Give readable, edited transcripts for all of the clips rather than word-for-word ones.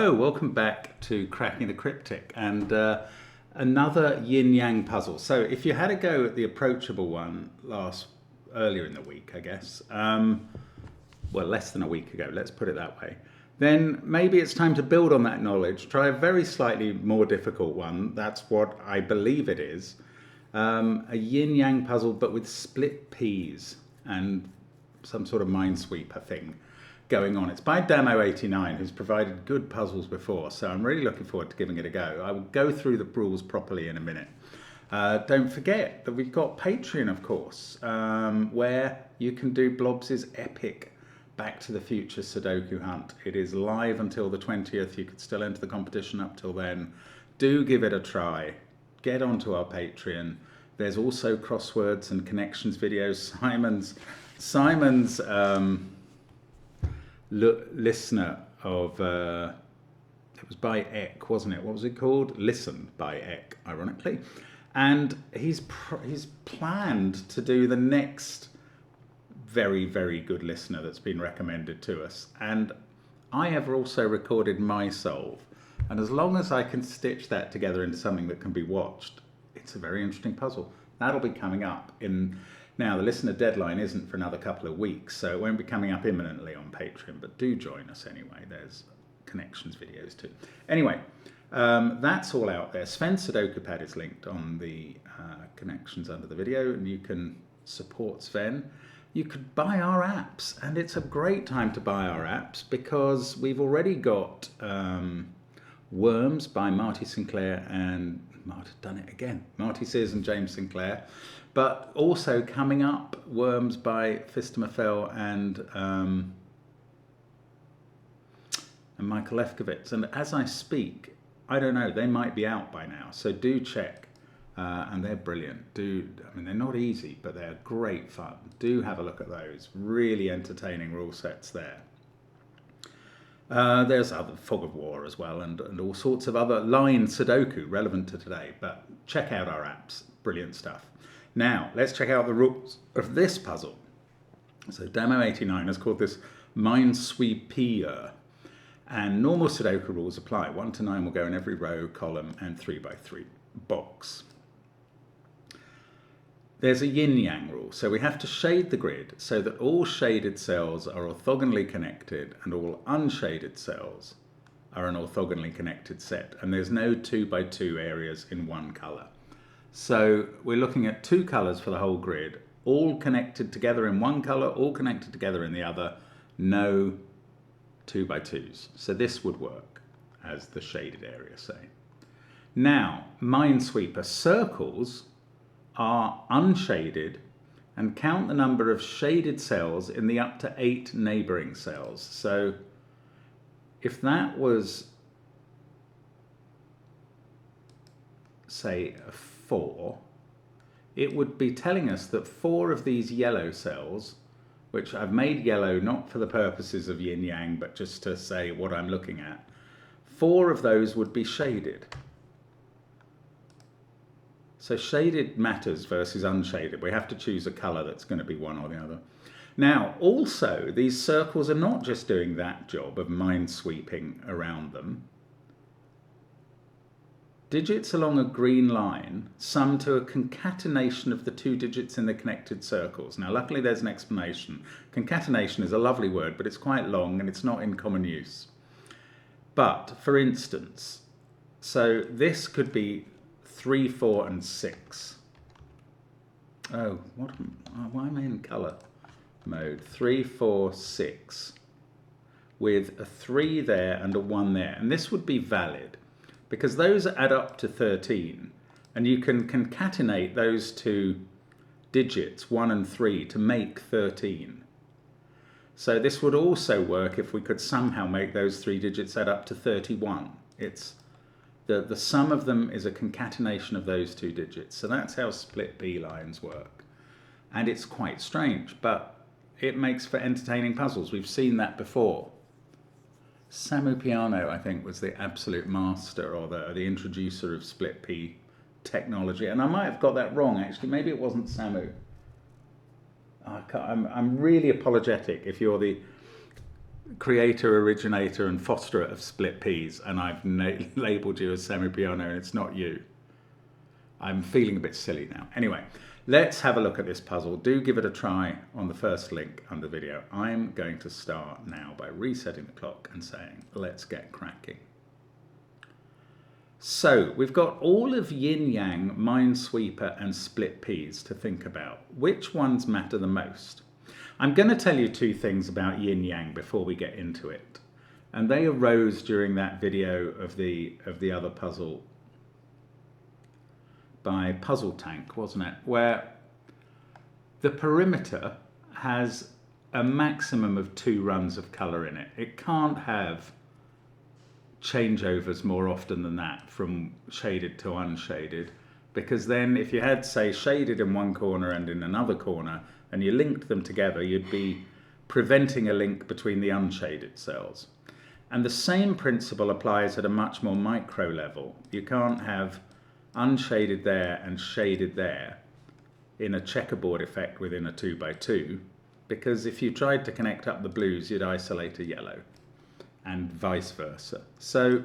Hello, welcome back to Cracking the Cryptic and another yin-yang puzzle. So if you had a go at the approachable one earlier in the week, I guess, well, less than a week ago, let's put it that way, then maybe it's time to build on that knowledge. Try a very slightly more difficult one. That's what I believe it is. A yin-yang puzzle, but with split peas and some sort of minesweeper thing going on. It's by Damo89, who's provided good puzzles before, so I'm really looking forward to giving it a go. I will go through the rules properly in a minute. Don't forget that we've got Patreon, of course, where you can do Blobs' epic Back to the Future Sudoku hunt. It is live until the 20th. You could still enter the competition up till then. Do give it a try. Get onto our Patreon. There's also crosswords and connections videos. Simon's listener of, it was by Eck, wasn't it? What was it called? Listen by Eck, ironically. And he's planned to do the next very, very good listener that's been recommended to us. And I have also recorded my solve. And as long as I can stitch that together into something that can be watched, it's a very interesting puzzle. That'll be coming up in... Now, the listener deadline isn't for another couple of weeks, so it won't be coming up imminently on Patreon, but do join us anyway. There's connections videos too. Anyway, that's all out there. SVEN'S SUDOKU PAD is linked on the connections under the video, and you can support Sven. You could buy our apps, and it's a great time to buy our apps because we've already got Worms by Marty Sinclair and Marty Sears and James Sinclair. But also coming up, Worms by Fistamafel and Michael Lefkowitz. And as I speak, I don't know, they might be out by now. So do check, and they're brilliant. I mean, they're not easy, but they're great fun. Do have a look at those. Really entertaining rule sets there. There's other Fog of War as well, and all sorts of other line Sudoku relevant to today. But check out our apps. Brilliant stuff. Now, let's check out the rules of this puzzle. So Damo89 has called this Minesweeper, and normal Sudoku rules apply. 1 to 9 will go in every row, column, and 3 by 3 box. There's a yin-yang rule, so we have to shade the grid so that all shaded cells are orthogonally connected and all unshaded cells are an orthogonally connected set, and there's no 2 by 2 areas in one colour. So we're looking at 2 colours for the whole grid, all connected together in one colour, all connected together in the other, no 2 by 2s. So this would work as the shaded area, say. Now, Minesweeper circles are unshaded and count the number of shaded cells in the up to 8 neighbouring cells. So if that was, say, a 4, it would be telling us that 4 of these yellow cells, which I've made yellow not for the purposes of yin-yang, but just to say what I'm looking at, 4 of those would be shaded. So shaded matters versus unshaded. We have to choose a colour that's going to be one or the other. Now, also, these circles are not just doing that job of minesweeping around them. Digits along a green line sum to a concatenation of the 2 digits in the connected circles. Now, luckily there's an explanation. Concatenation is a lovely word, but it's quite long and it's not in common use. But, for instance, so this could be 3, 4, and 6. Oh, why am I in colour mode? 3, 4, 6. With a 3 there and a 1 there. And this would be valid, because those add up to 13, and you can concatenate those 2 digits, 1 and 3, to make 13. So this would also work if we could somehow make those 3 digits add up to 31. It's the sum of them is a concatenation of those 2 digits. So that's how split B lines work. And it's quite strange, but it makes for entertaining puzzles. We've seen that before. Samu Piano, I think, was the absolute master or the introducer of split P technology. And I might have got that wrong, actually. Maybe it wasn't Samu. I'm really apologetic if you're the creator, originator and fosterer of split peas, and I've labelled you as semi-piano and it's not you. I'm feeling a bit silly now. Anyway, let's have a look at this puzzle. Do give it a try on the first link under the video. I'm going to start now by resetting the clock and saying, let's get cracking. So we've got all of yin yang, minesweeper and split peas to think about. Which ones matter the most? I'm going to tell you two things about yin yang before we get into it. And they arose during that video of the other puzzle by Puzzle Tank, wasn't it? Where the perimeter has a maximum of 2 runs of colour in it. It can't have changeovers more often than that from shaded to unshaded, because then if you had, say, shaded in one corner and in another corner and you linked them together, you'd be preventing a link between the unshaded cells. And the same principle applies at a much more micro level. You can't have unshaded there and shaded there in a checkerboard effect within a 2x2, because if you tried to connect up the blues, you'd isolate a yellow, and vice versa. So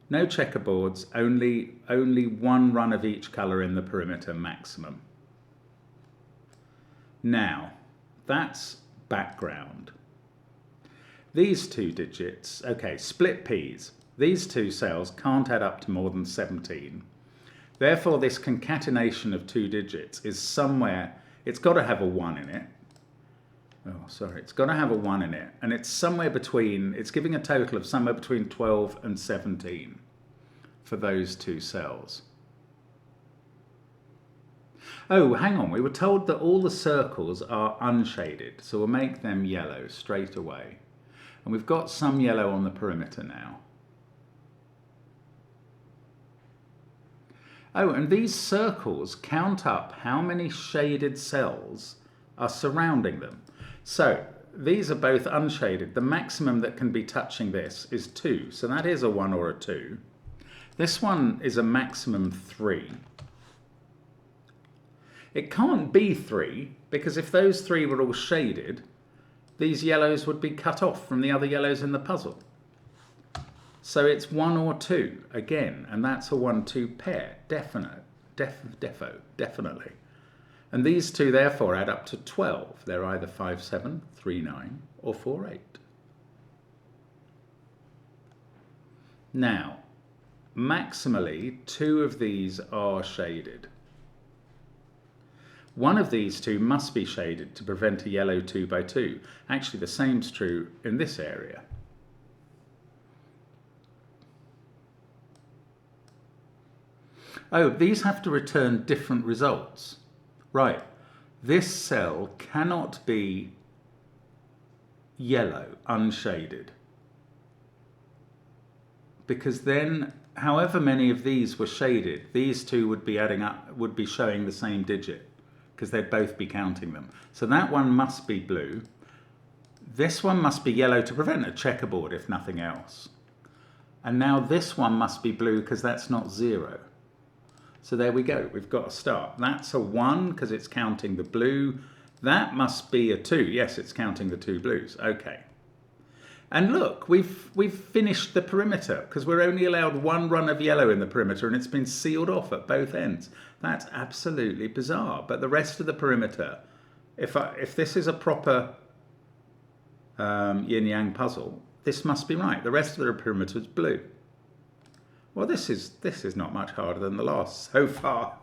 no checkerboards, only one run of each colour in the perimeter maximum. Now, that's background. These 2 digits, okay, split peas. These 2 cells can't add up to more than 17. Therefore, this concatenation of 2 digits is somewhere, it's got to have a 1 in it. Oh, sorry, it's got to have a 1 in it. And it's somewhere between, it's giving a total of somewhere between 12 and 17 for those 2 cells. Oh, hang on, we were told that all the circles are unshaded, so we'll make them yellow straight away. And we've got some yellow on the perimeter now. Oh, and these circles count up how many shaded cells are surrounding them. So these are both unshaded. The maximum that can be touching this is 2. So that is a 1 or a 2. This one is a maximum 3. It can't be 3, because if those 3 were all shaded, these yellows would be cut off from the other yellows in the puzzle. So it's 1 or 2 again, and that's a 1-2 pair, definitely. And these 2 therefore add up to 12. They're either 5, 7, 3, 9, or 4, 8. Now, maximally, 2 of these are shaded. One of these 2 must be shaded to prevent a yellow 2x2. Actually, the same's true in this area. Oh, these have to return different results. Right, this cell cannot be yellow, unshaded, because then however many of these were shaded, these 2 would be adding up, would be showing the same digit, because they'd both be counting them. So that one must be blue. This one must be yellow to prevent a checkerboard, if nothing else. And now this one must be blue because that's not 0. So there we go, we've got a start. That's a 1 because it's counting the blue. That must be a 2. Yes, it's counting the 2 blues. Okay. And look, we've finished the perimeter because we're only allowed 1 run of yellow in the perimeter and it's been sealed off at both ends. That's absolutely bizarre. But the rest of the perimeter, if this is a proper yin-yang puzzle, this must be right. The rest of the perimeter is blue. Well, this is not much harder than the last so far.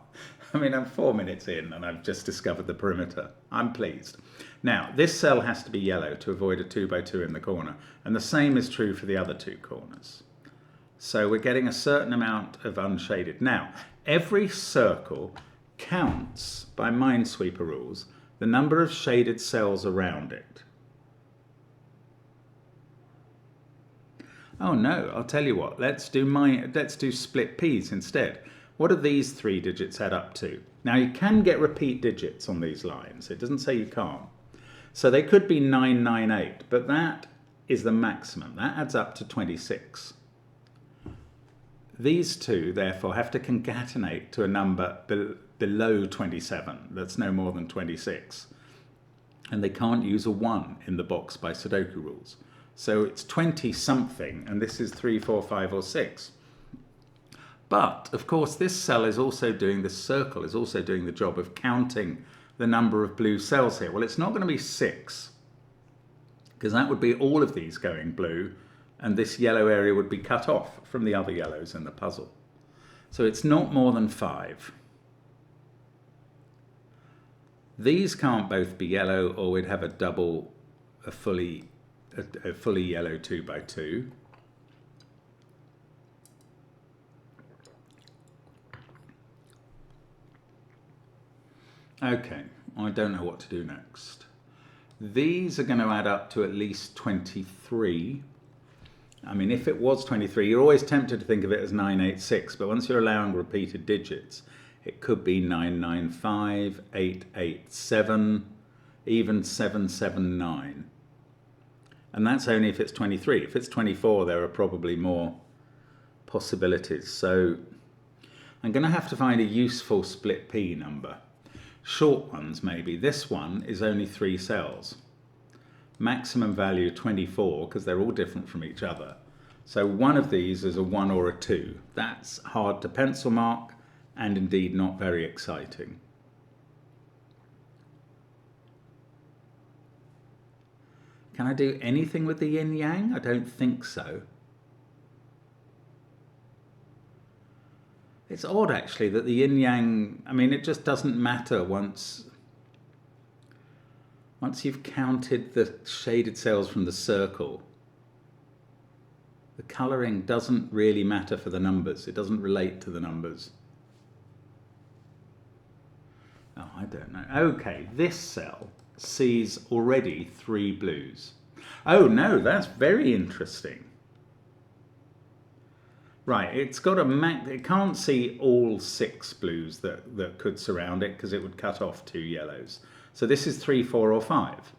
I mean, I'm 4 minutes in and I've just discovered the perimeter. I'm pleased. Now, this cell has to be yellow to avoid a 2x2 in the corner. And the same is true for the other 2 corners. So we're getting a certain amount of unshaded. Now, every circle counts, by Minesweeper rules, the number of shaded cells around it. Oh no, I'll tell you what, let's do split peas instead. What do these 3 digits add up to? Now you can get repeat digits on these lines, it doesn't say you can't. So they could be 998, but that is the maximum, that adds up to 26. These 2 therefore have to concatenate to a number below 27, that's no more than 26. and they can't use a 1 in the box by Sudoku rules. So it's 20 something, and this is 3, 4, 5, or 6. But, of course, this cell is also doing, this circle is also doing the job of counting the number of blue cells here. Well, it's not going to be 6, because that would be all of these going blue, and this yellow area would be cut off from the other yellows in the puzzle. So it's not more than 5. These can't both be yellow, or we'd have a fully yellow 2 by 2. Okay, I don't know what to do next. These are going to add up to at least 23. I mean, if it was 23, you're always tempted to think of it as 986, but once you're allowing repeated digits, it could be 995, 887, even 779. And that's only if it's 23. If it's 24, there are probably more possibilities. So I'm going to have to find a useful split P number. Short ones, maybe. This one is only 3 cells. Maximum value 24, because they're all different from each other. So one of these is a 1 or a 2. That's hard to pencil mark, and indeed not very exciting. Can I do anything with the yin-yang? I don't think so. It's odd, actually, that the yin-yang, I mean, it just doesn't matter once you've counted the shaded cells from the circle. The colouring doesn't really matter for the numbers. It doesn't relate to the numbers. Oh, I don't know. Okay, this cell sees already 3 blues. Oh no, that's very interesting. Right, it's got it can't see all 6 blues that could surround it, because it would cut off 2 yellows. So this is 3, 4, or 5.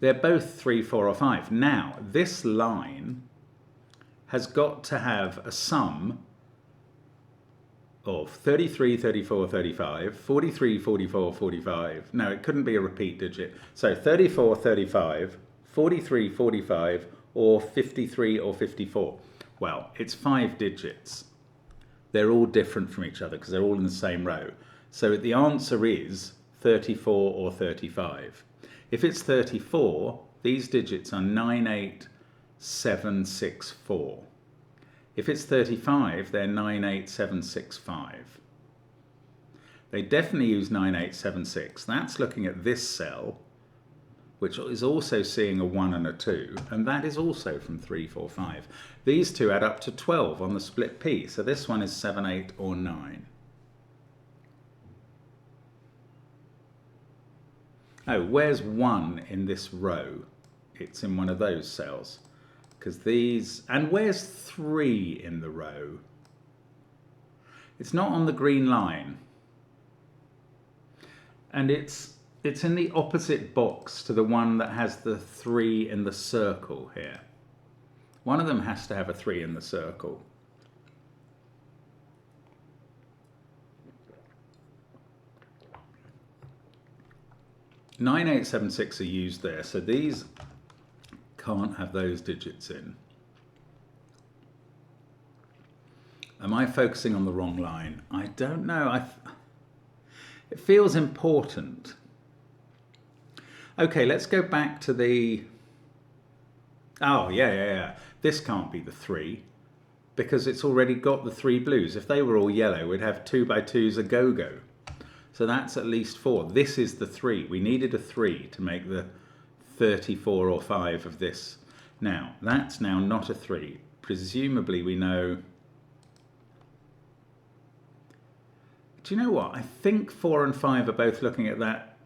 They're both 3, 4, or 5. Now, this line has got to have a sum of 33, 34, 35, 43, 44, 45. No, it couldn't be a repeat digit. So 34, 35, 43, 45, or 53 or 54. Well, it's 5 digits. They're all different from each other because they're all in the same row. So the answer is 34 or 35. If it's 34, these digits are 98764. If it's 35, they're 98765. They definitely use 9876. That's looking at this cell, which is also seeing a 1 and a 2, and that is also from 3, 4, 5. These two add up to 12 on the split P, so this one is 7, 8, or 9. Oh, where's 1 in this row? It's in one of those cells. Because these, and where's 3 in the row? It's not on the green line. And it's in the opposite box to the one that has the 3 in the circle here. One of them has to have a 3 in the circle. (9876) are used there, so these can't have those digits in. Am I focusing on the wrong line? I don't know. It feels important. Okay, let's go back to the... Oh, yeah. This can't be the 3, because it's already got the 3 blues. If they were all yellow, we'd have 2 by 2s a go-go. So that's at least 4. This is the 3. We needed a 3 to make the 34 or 5 of this. Now, that's now not a 3. Presumably we know... Do you know what? I think 4 and 5 are both looking at that.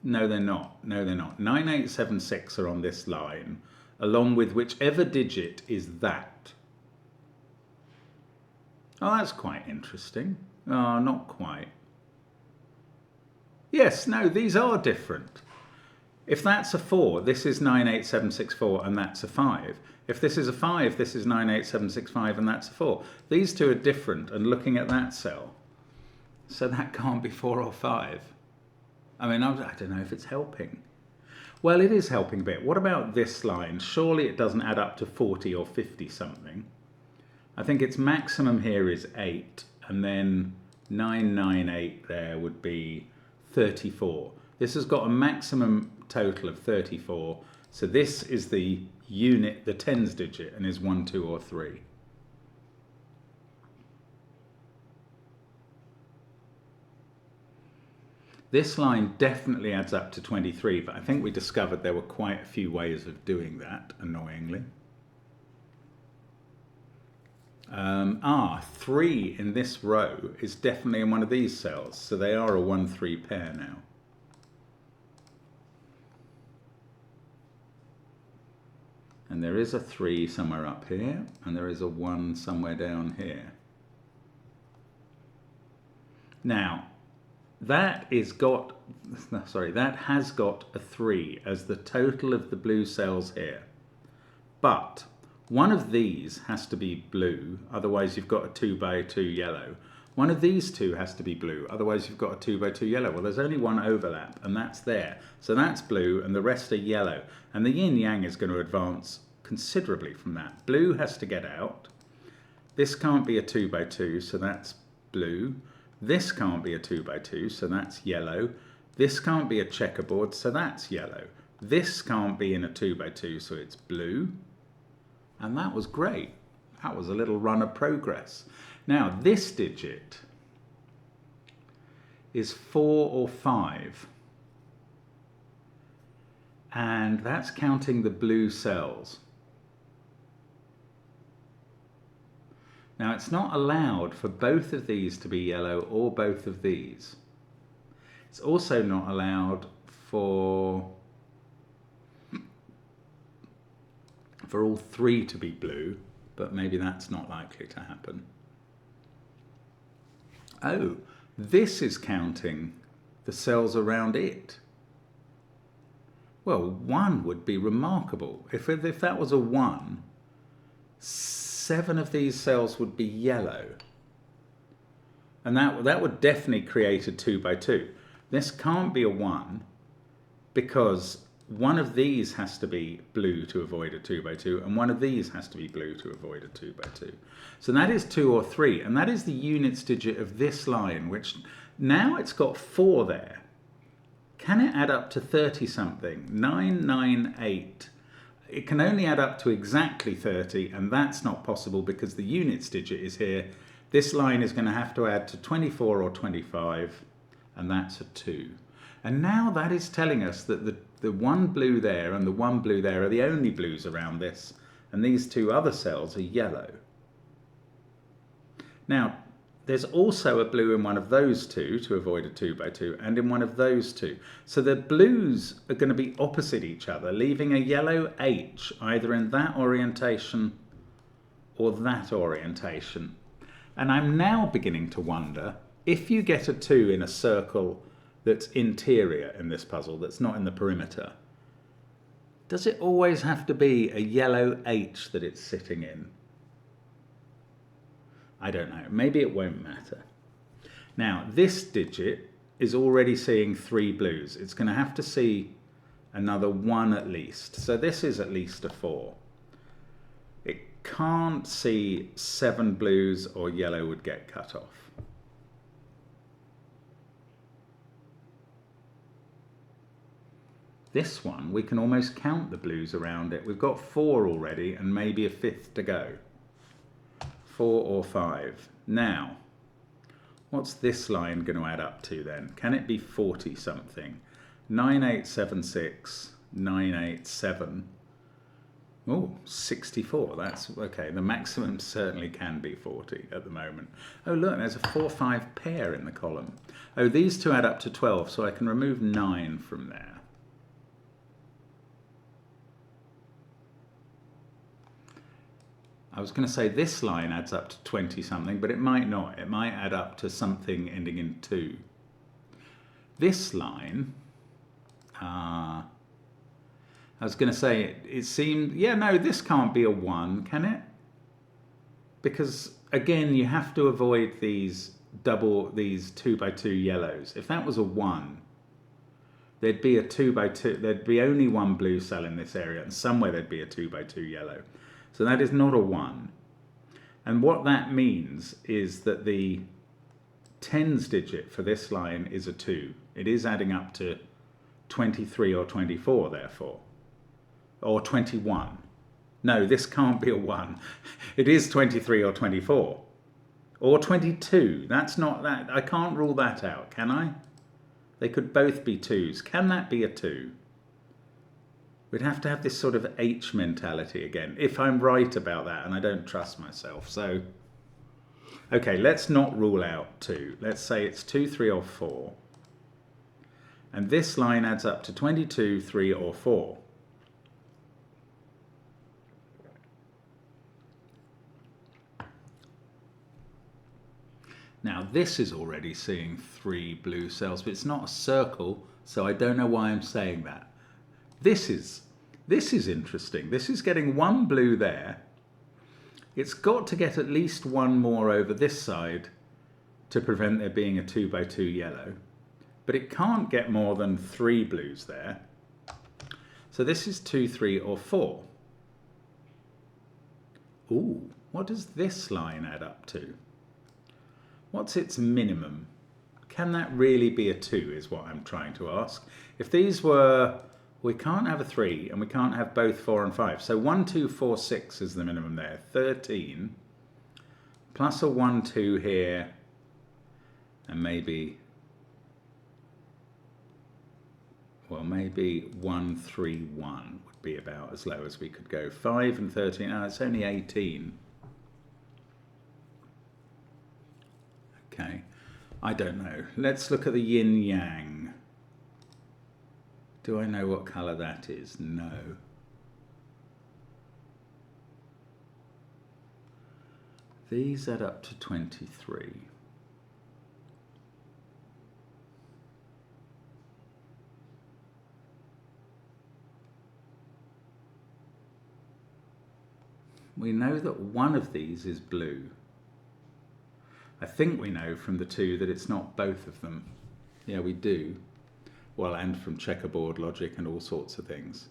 No, they're not. No, they're not. 9876 are on this line, along with whichever digit is that. Oh, that's quite interesting. Oh, not quite. Yes, no, these are different. If that's a 4, this is 98764 and that's a 5. If this is a 5, this is 98765 and that's a 4. These two are different and looking at that cell. So that can't be 4 or 5. I mean, I don't know if it's helping. Well, it is helping a bit. What about this line? Surely it doesn't add up to 40 or 50 something. I think its maximum here is 8, and then 998 there would be 34. This has got a maximum total of 34, so this is the unit, the tens digit, and is 1, 2, or 3. This line definitely adds up to 23, but I think we discovered there were quite a few ways of doing that, annoyingly. 3 in this row is definitely in one of these cells, so they are a 1-3 pair now. And there is a 3 somewhere up here, and there is a 1 somewhere down here. Now, that has got a 3 as the total of the blue cells here. But one of these has to be blue, otherwise you've got a 2 by 2 yellow. One of these two has to be blue, otherwise you've got a 2 by 2 yellow. Well, there's only one overlap, and that's there. So that's blue, and the rest are yellow. And the yin-yang is going to advance considerably from that. Blue has to get out. This can't be a 2 by 2, so that's blue. This can't be a 2 by 2, so that's yellow. This can't be a checkerboard, so that's yellow. This can't be in a 2 by 2, so it's blue. And that was great. That was a little run of progress. Now, this digit is 4 or 5. And that's counting the blue cells. Now, it's not allowed for both of these to be yellow or both of these. It's also not allowed for all 3 to be blue, but maybe that's not likely to happen. Oh, this is counting the cells around it. Well, 1 would be remarkable. If that was a 1, 7 of these cells would be yellow. And that would definitely create a 2 by 2. This can't be a 1 because one of these has to be blue to avoid a 2 by 2, and one of these has to be blue to avoid a 2 by 2. So that is 2 or 3, and that is the units digit of this line, which now it's got 4 there. Can it add up to 30 something? 998. It can only add up to exactly 30, and that's not possible because the units digit is here. This line is going to have to add to 24 or 25, and that's a 2. And now that is telling us that the one blue there and the one blue there are the only blues around this, and these 2 other cells are yellow. Now, there's also a blue in one of those 2 to avoid a 2 by 2, and in one of those 2. So the blues are going to be opposite each other, leaving a yellow H either in that orientation or that orientation. And I'm now beginning to wonder, if you get a 2 in a circle that's interior in this puzzle, that's not in the perimeter, does it always have to be a yellow H that it's sitting in? I don't know. Maybe it won't matter. Now, this digit is already seeing 3 blues. It's going to have to see another 1 at least. So this is at least a 4. It can't see 7 blues or yellow would get cut off. This one, we can almost count the blues around it. We've got 4 already and maybe a 5th to go. 4 or 5. Now, what's this line going to add up to then? Can it be 40 something? 9876, 987. Oh, 64. That's okay. The maximum certainly can be 40 at the moment. Oh, look, there's a 4-5 pair in the column. Oh, these 2 add up to 12, so I can remove 9 from there. I was going to say this line adds up to 20 something, but it might not. It might add up to something ending in 2. This line, I was going to say it seemed, yeah, no, this can't be a 1, can it? Because again, you have to avoid these 2 by 2 yellows. If that was a 1, there'd be a 2 by 2, there'd be only one blue cell in this area, and somewhere there'd be a 2 by 2 yellow. So that is not a 1. And what that means is that the tens digit for this line is a 2. It is adding up to 23 or 24, therefore. Or 21. No, this can't be a 1. It is 23 or 24. Or 22. That's not that. I can't rule that out, can I? They could both be 2s. Can that be a 2? We'd have to have this sort of H mentality again, if I'm right about that, and I don't trust myself. So, okay, let's not rule out 2. Let's say it's 2, 3, or 4. And this line adds up to 22, 3, or 4. Now this is already seeing 3 blue cells, but it's not a circle, so I don't know why I'm saying that. This is interesting. This is getting 1 blue there. It's got to get at least 1 more over this side to prevent there being a 2 by 2 yellow. But it can't get more than 3 blues there. So this is 2, 3, or 4. Ooh, what does this line add up to? What's its minimum? Can that really be a 2 is what I'm trying to ask. If these were, we can't have a 3 and we can't have both 4 and 5. So 1, 2, 4, 6 is the minimum there. 13 plus a 1, 2 here, and maybe, well, maybe 1, 3, 1 would be about as low as we could go. 5 and 13, oh, it's only 18. Okay, I don't know. Let's look at the yin-yang. Do I know what colour that is? No. These add up to 23. We know that one of these is blue. I think we know from the 2 that it's not both of them. Yeah, we do. Well, and from checkerboard logic and all sorts of things.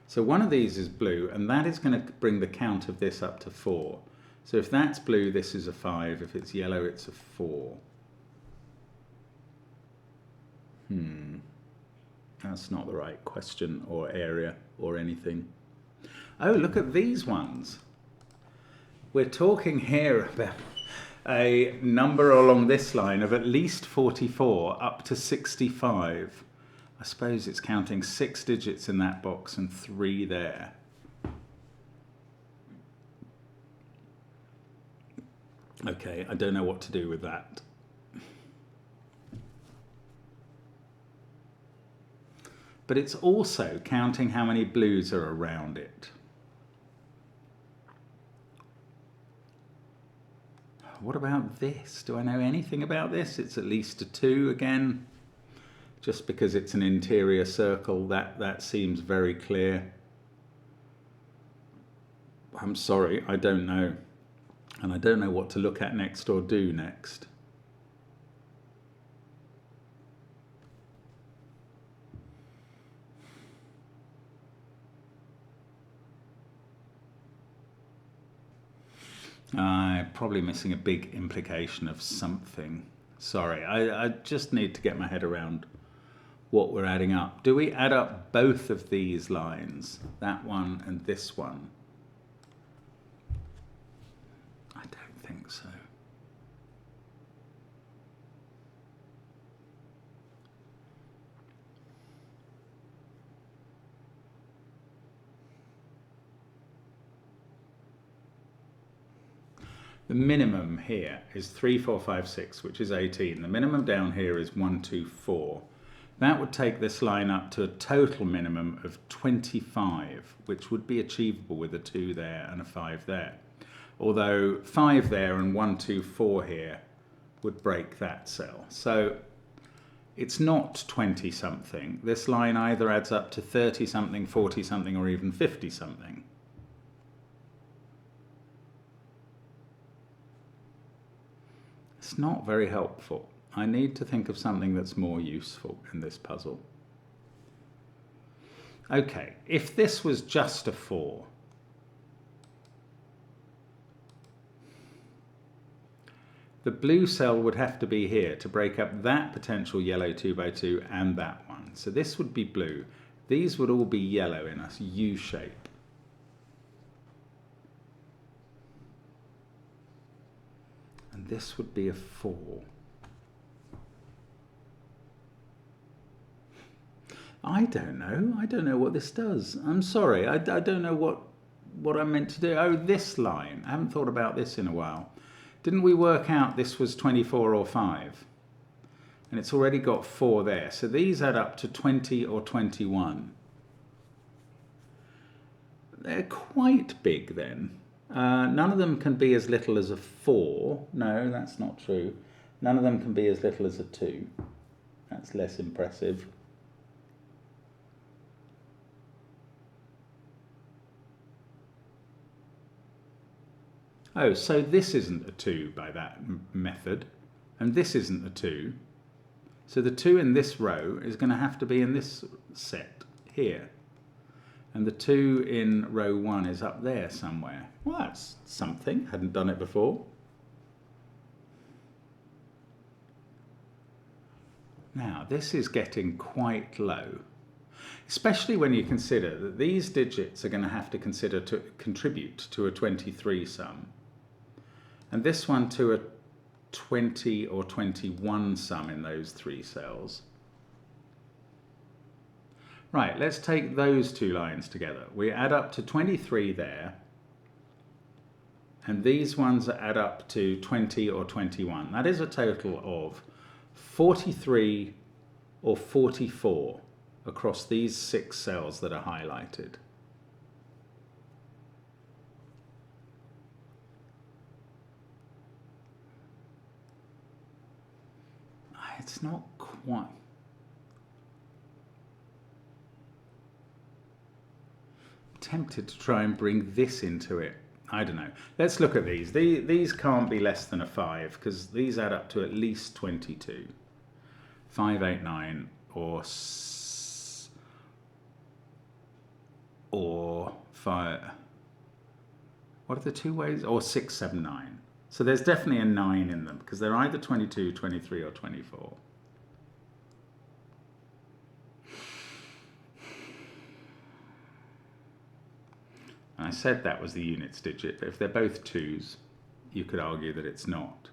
So one of these is blue, and that is going to bring the count of this up to 4. So if that's blue, this is a 5. If it's yellow, it's a 4. That's not the right question or area or anything. Oh, look at these ones. We're talking here about a number along this line of at least 44 up to 65. I suppose it's counting 6 digits in that box and 3 there. Okay, I don't know what to do with that. But it's also counting how many blues are around it. What about this? Do I know anything about this? It's at least a 2 again. Just because it's an interior circle, that seems very clear. I'm sorry, I don't know. And I don't know what to look at next or do next. I'm probably missing a big implication of something. Sorry, I just need to get my head around what we're adding up. Do we add up both of these lines, that one and this one? I don't think so. The minimum here is 3, 4, 5, 6, which is 18. The minimum down here is 1, 2, 4. That would take this line up to a total minimum of 25, which would be achievable with a 2 there and a 5 there. Although 5 there and 1, 2, 4 here would break that cell. So it's not 20 something. This line either adds up to 30 something, 40 something, or even 50 something. It's not very helpful. I need to think of something that's more useful in this puzzle. Okay, if this was just a 4, the blue cell would have to be here to break up that potential yellow 2 by 2 and that one. So this would be blue. These would all be yellow in a U shape. And this would be a 4. I don't know. I don't know what this does. I'm sorry. I don't know what I'm meant to do. Oh, this line. I haven't thought about this in a while. Didn't we work out this was 24 or 5? And it's already got 4 there. So these add up to 20 or 21. They're quite big then. None of them can be as little as a 4. No, that's not true. None of them can be as little as a 2. That's less impressive. Oh, so this isn't a 2 by that method, and this isn't a 2. So the 2 in this row is going to have to be in this set here. And the 2 in row 1 is up there somewhere. Well, that's something. Hadn't done it before. Now, this is getting quite low, especially when you consider that these digits are going to have to contribute to a 23 sum. And this one to a 20 or 21 sum in those 3 cells. Right, let's take those 2 lines together. We add up to 23 there, and these ones add up to 20 or 21. That is a total of 43 or 44 across these 6 cells that are highlighted. It's not quite. I'm tempted to try and bring this into it. I don't know. Let's look at these. These can't be less than a 5 because these add up to at least 22. 5, 8, 9 or 5. What are the 2 ways? Or 6, 7, 9. So there's definitely a 9 in them because they're either 22, 23 or 24. I said that was the units digit, but if they're both 2s, you could argue that it's not.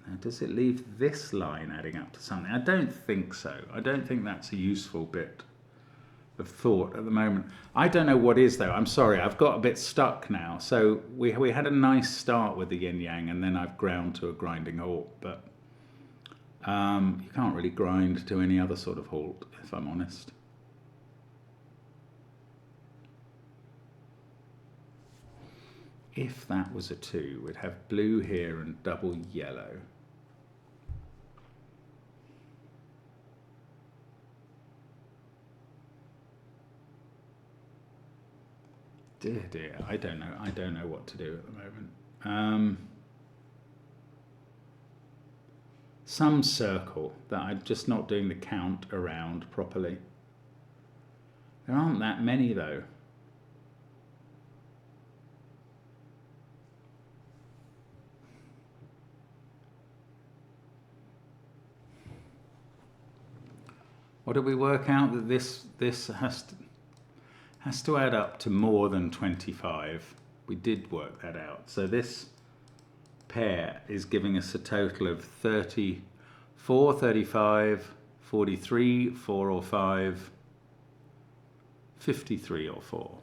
Now, does it leave this line adding up to something? I don't think so. I don't think that's a useful bit of thought at the moment. I don't know what is though. I'm sorry, I've got a bit stuck now. So we had a nice start with the yin yang, and then I've ground to a grinding halt. But you can't really grind to any other sort of halt, if I'm honest. If that was a 2, we'd have blue here and double yellow. Dear, dear, I don't know what to do at the moment. Some circle that I'm just not doing the count around properly. There aren't that many though. What did we work out? That this has to add up to more than 25. We did work that out. So this pair is giving us a total of 34, 35, 43, 4 or 5, 53 or 4.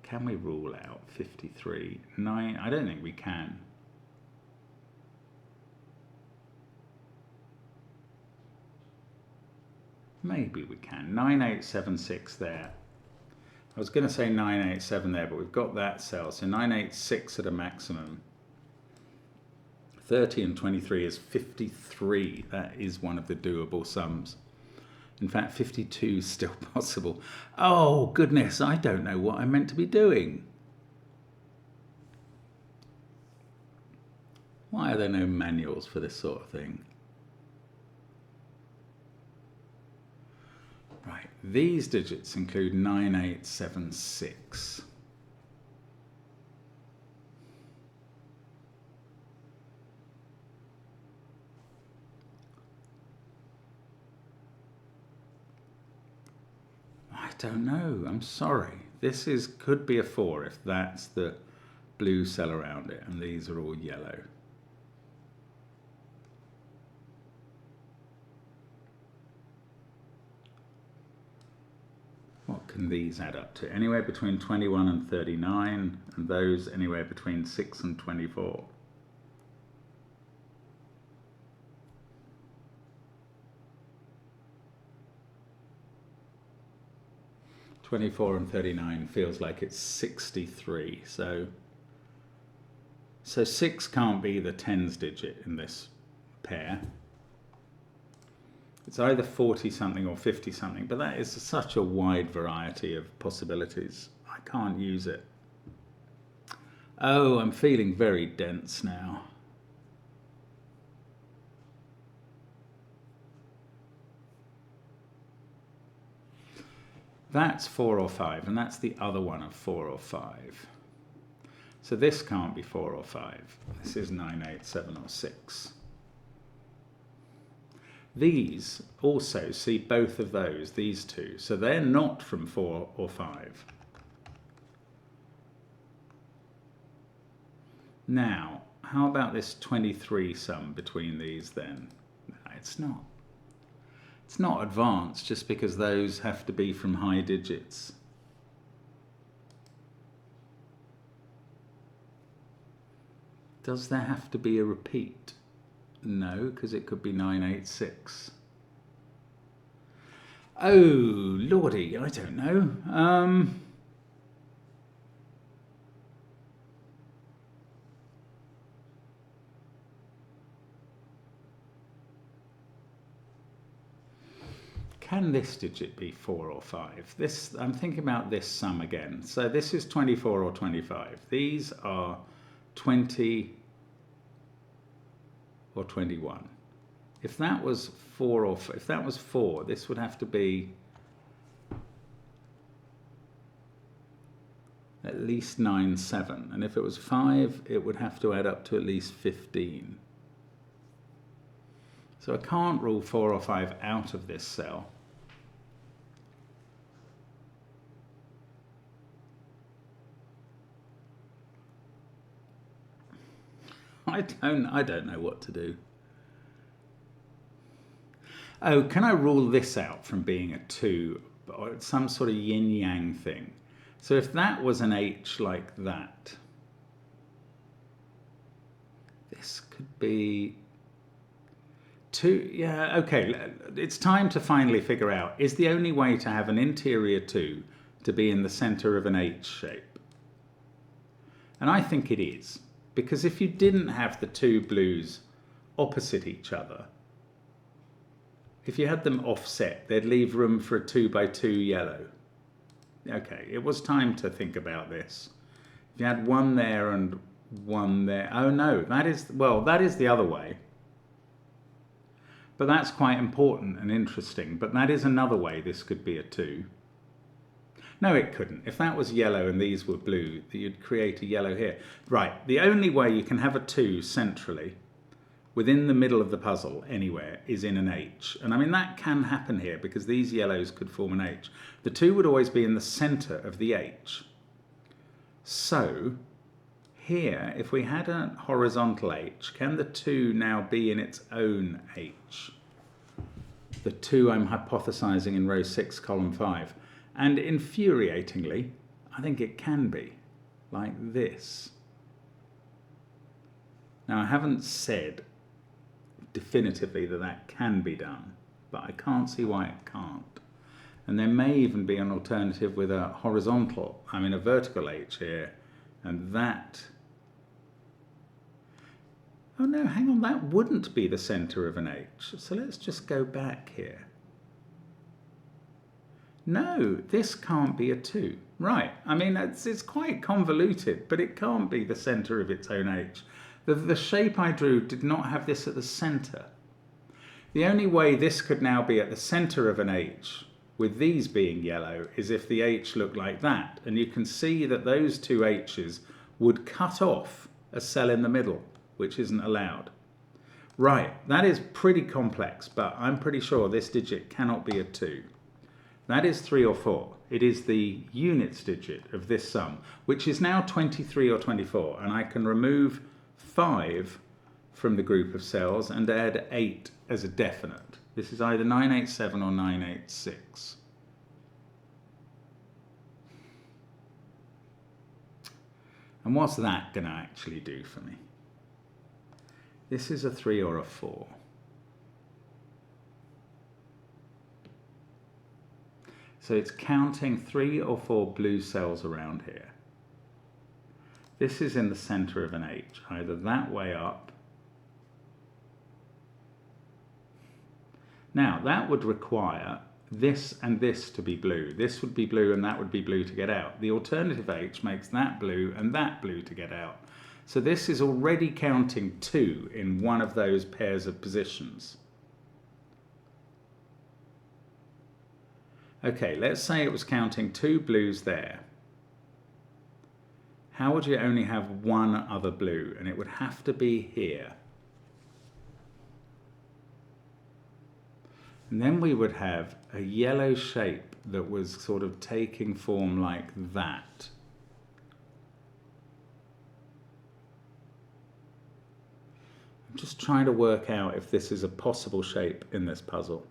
Can we rule out 53? 9? I don't think we can. Maybe we can. 9876 there. I was going to say 987 there, but we've got that cell. So 986 at a maximum. 30 and 23 is 53. That is one of the doable sums. In fact, 52 is still possible. Oh, goodness, I don't know what I'm meant to be doing. Why are there no manuals for this sort of thing? Right, these digits include 9876. I don't know, I'm sorry. This could be a 4 if that's the blue cell around it, and these are all yellow. What can these add up to? Anywhere between 21 and 39, and those anywhere between 6 and 24. (24) and 39 feels like it's 63, so 6 can't be the tens digit in this pair. It's either 40 something or 50 something, but that is such a wide variety of possibilities. I can't use it. Oh, I'm feeling very dense now. That's 4 or 5, and that's the other one of 4 or 5. So this can't be 4 or 5. This is 9, 8, 7 or 6. These also see both of those, these two. So they're not from 4 or 5. Now, how about this 23 sum between these then? No, it's not. It's not advanced just because those have to be from high digits. Does there have to be a repeat? No, because it could be 986. Oh, lordy, I don't know. Can this digit be 4 or 5? I'm thinking about this sum again. So this is 24 or 25. These are 20 or 21. If that was 4 if that was 4, this would have to be at least 9, 7. And if it was 5, it would have to add up to at least 15. So I can't rule 4 or 5 out of this cell. I don't know what to do. Oh, can I rule this out from being a 2 or some sort of yin-yang thing? So if that was an H like that, this could be 2. Yeah, okay. It's time to finally figure out, is the only way to have an interior 2 to be in the center of an H shape? And I think it is. Because if you didn't have the two blues opposite each other, if you had them offset, they'd leave room for a 2 by 2 yellow. Okay, it was time to think about this. If you had one there and one there, oh no, that is the other way. But that's quite important and interesting, but that is another way this could be a 2. No, it couldn't. If that was yellow and these were blue, you'd create a yellow here. Right, the only way you can have a 2 centrally, within the middle of the puzzle anywhere, is in an H. And I mean, that can happen here because these yellows could form an H. The 2 would always be in the center of the H. So, here, if we had a horizontal H, can the 2 now be in its own H? The 2 I'm hypothesizing in row 6, column 5. And infuriatingly, I think it can be, like this. Now, I haven't said definitively that that can be done, but I can't see why it can't. And there may even be an alternative with a horizontal, a vertical H here, and that... Oh no, hang on, that wouldn't be the center of an H. So let's just go back here. No, this can't be a 2. Right, it's quite convoluted, but it can't be the center of its own H. The shape I drew did not have this at the centre. The only way this could now be at the centre of an H, with these being yellow, is if the H looked like that. And you can see that those two H's would cut off a cell in the middle, which isn't allowed. Right, that is pretty complex, but I'm pretty sure this digit cannot be a 2. That is 3 or 4. It is the units digit of this sum, which is now 23 or 24, and I can remove 5 from the group of cells and add 8 as a definite. This is either 987 or 986. And what's that going to actually do for me? This is a 3 or a 4. So it's counting 3 or 4 blue cells around here. This is in the center of an H, either that way up. Now that would require this and this to be blue. This would be blue and that would be blue to get out. The alternative H makes that blue and that blue to get out. So this is already counting 2 in one of those pairs of positions. Okay, let's say it was counting 2 blues there. How would you only have one other blue? And it would have to be here. And then we would have a yellow shape that was sort of taking form like that. I'm just trying to work out if this is a possible shape in this puzzle.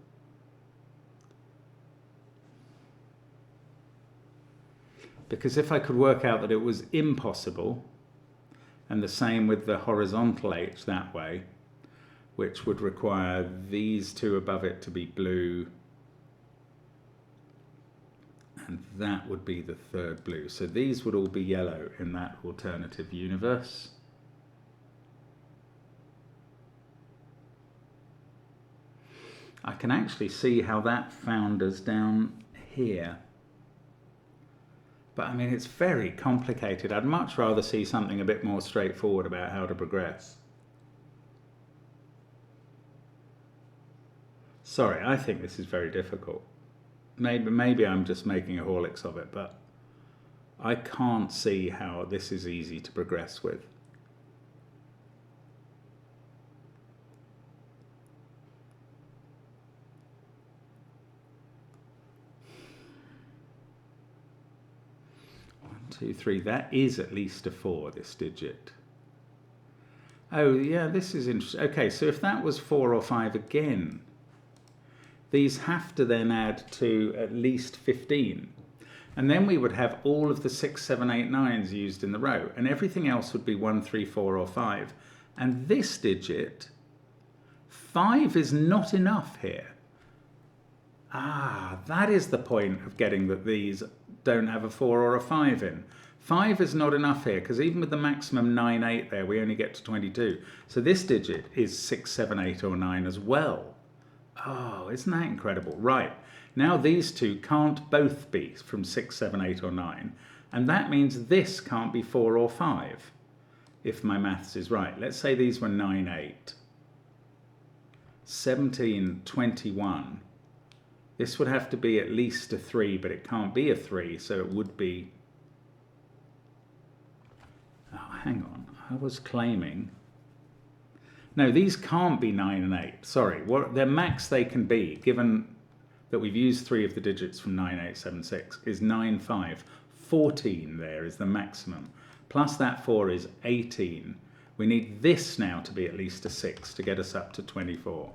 Because if I could work out that it was impossible, and the same with the horizontal H that way, which would require these two above it to be blue, and that would be the third blue. So these would all be yellow in that alternative universe. I can actually see how that found us down here. But I mean, it's very complicated. I'd much rather see something a bit more straightforward about how to progress. Sorry, I think this is very difficult. Maybe I'm just making a horlicks of it, but I can't see how this is easy to progress with. One, two, three. That is at least a 4, this digit. Oh, yeah, this is interesting. Okay, so if that was 4 or 5 again, these have to then add to at least 15. And then we would have all of the 6, 7, 8, 9s used in the row. And everything else would be 1, 3, 4 or 5. And this digit, 5 is not enough here. Ah, that is the point of getting that these don't have a 4 or a 5 in. 5 is not enough here, because even with the maximum 9, 8 there, we only get to 22. So this digit is 6, 7, 8 or 9 as well. Oh, isn't that incredible? Right, now these two can't both be from 6, 7, 8 or 9, and that means this can't be 4 or 5, if my maths is right. Let's say these were 9, 8, 17, 21. This would have to be at least a 3, but it can't be a 3, so it would be... Oh, hang on, I was claiming... No, these can't be 9 and 8. Sorry, what their max they can be, given that we've used 3 of the digits from 9, 8, 7, 6, is 9, 5. 14 there is the maximum. Plus that 4 is 18. We need this now to be at least a 6 to get us up to 24.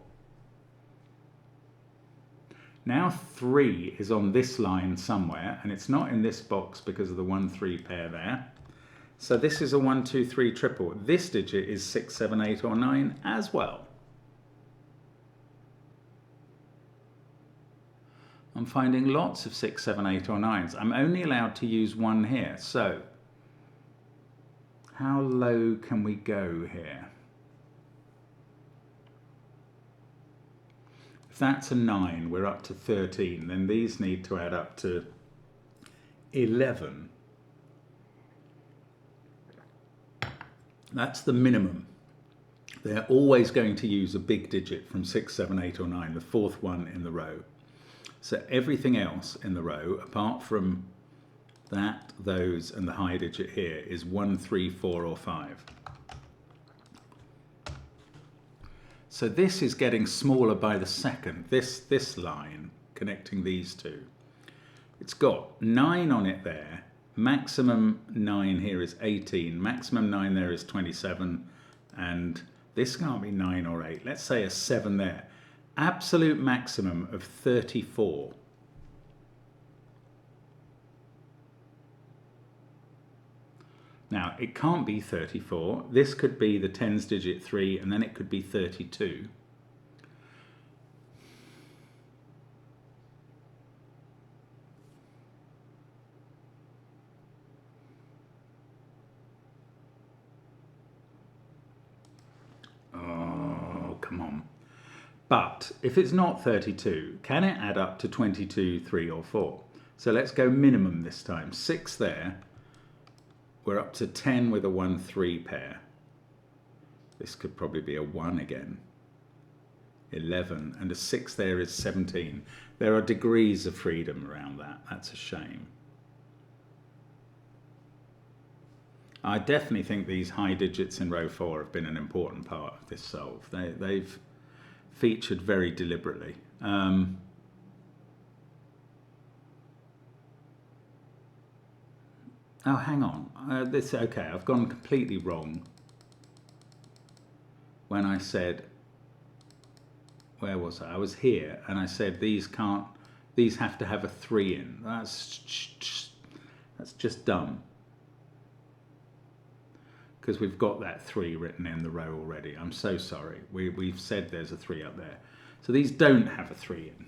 Now 3 is on this line somewhere, and it's not in this box because of the 1, 3 pair there. So this is a 1, 2, 3 triple. This digit is 6, 7, 8 or 9 as well. I'm finding lots of 6, 7, 8 or 9s. I'm only allowed to use 1 here. So how low can we go here? If that's a 9, we're up to 13. Then these need to add up to 11. That's the minimum. They're always going to use a big digit from 6, 7, 8 or 9, the fourth one in the row. So everything else in the row, apart from that, those and the high digit here, is 1, 3, 4 or 5. So this is getting smaller by the second, this line connecting these two. It's got 9 on it there, maximum 9 here is 18, maximum 9 there is 27, and this can't be 9 or 8. Let's say a 7 there. Absolute maximum of 34. Now, it can't be 34. This could be the tens digit 3, and then it could be 32. Come on. But if it's not 32, can it add up to 22, 3 or 4? So let's go minimum this time. 6 there. We're up to 10 with a 1, 3 pair. This could probably be a 1 again. 11, and a 6 there is 17. There are degrees of freedom around that. That's a shame. I definitely think these high digits in row 4 have been an important part of this solve. They've featured very deliberately. Oh, hang on. Okay, I've gone completely wrong when I said, where was I? I was here, and I said these have to have a 3 in. That's just dumb. Because we've got that 3 written in the row already. I'm so sorry. We've said there's a 3 up there. So these don't have a 3 in.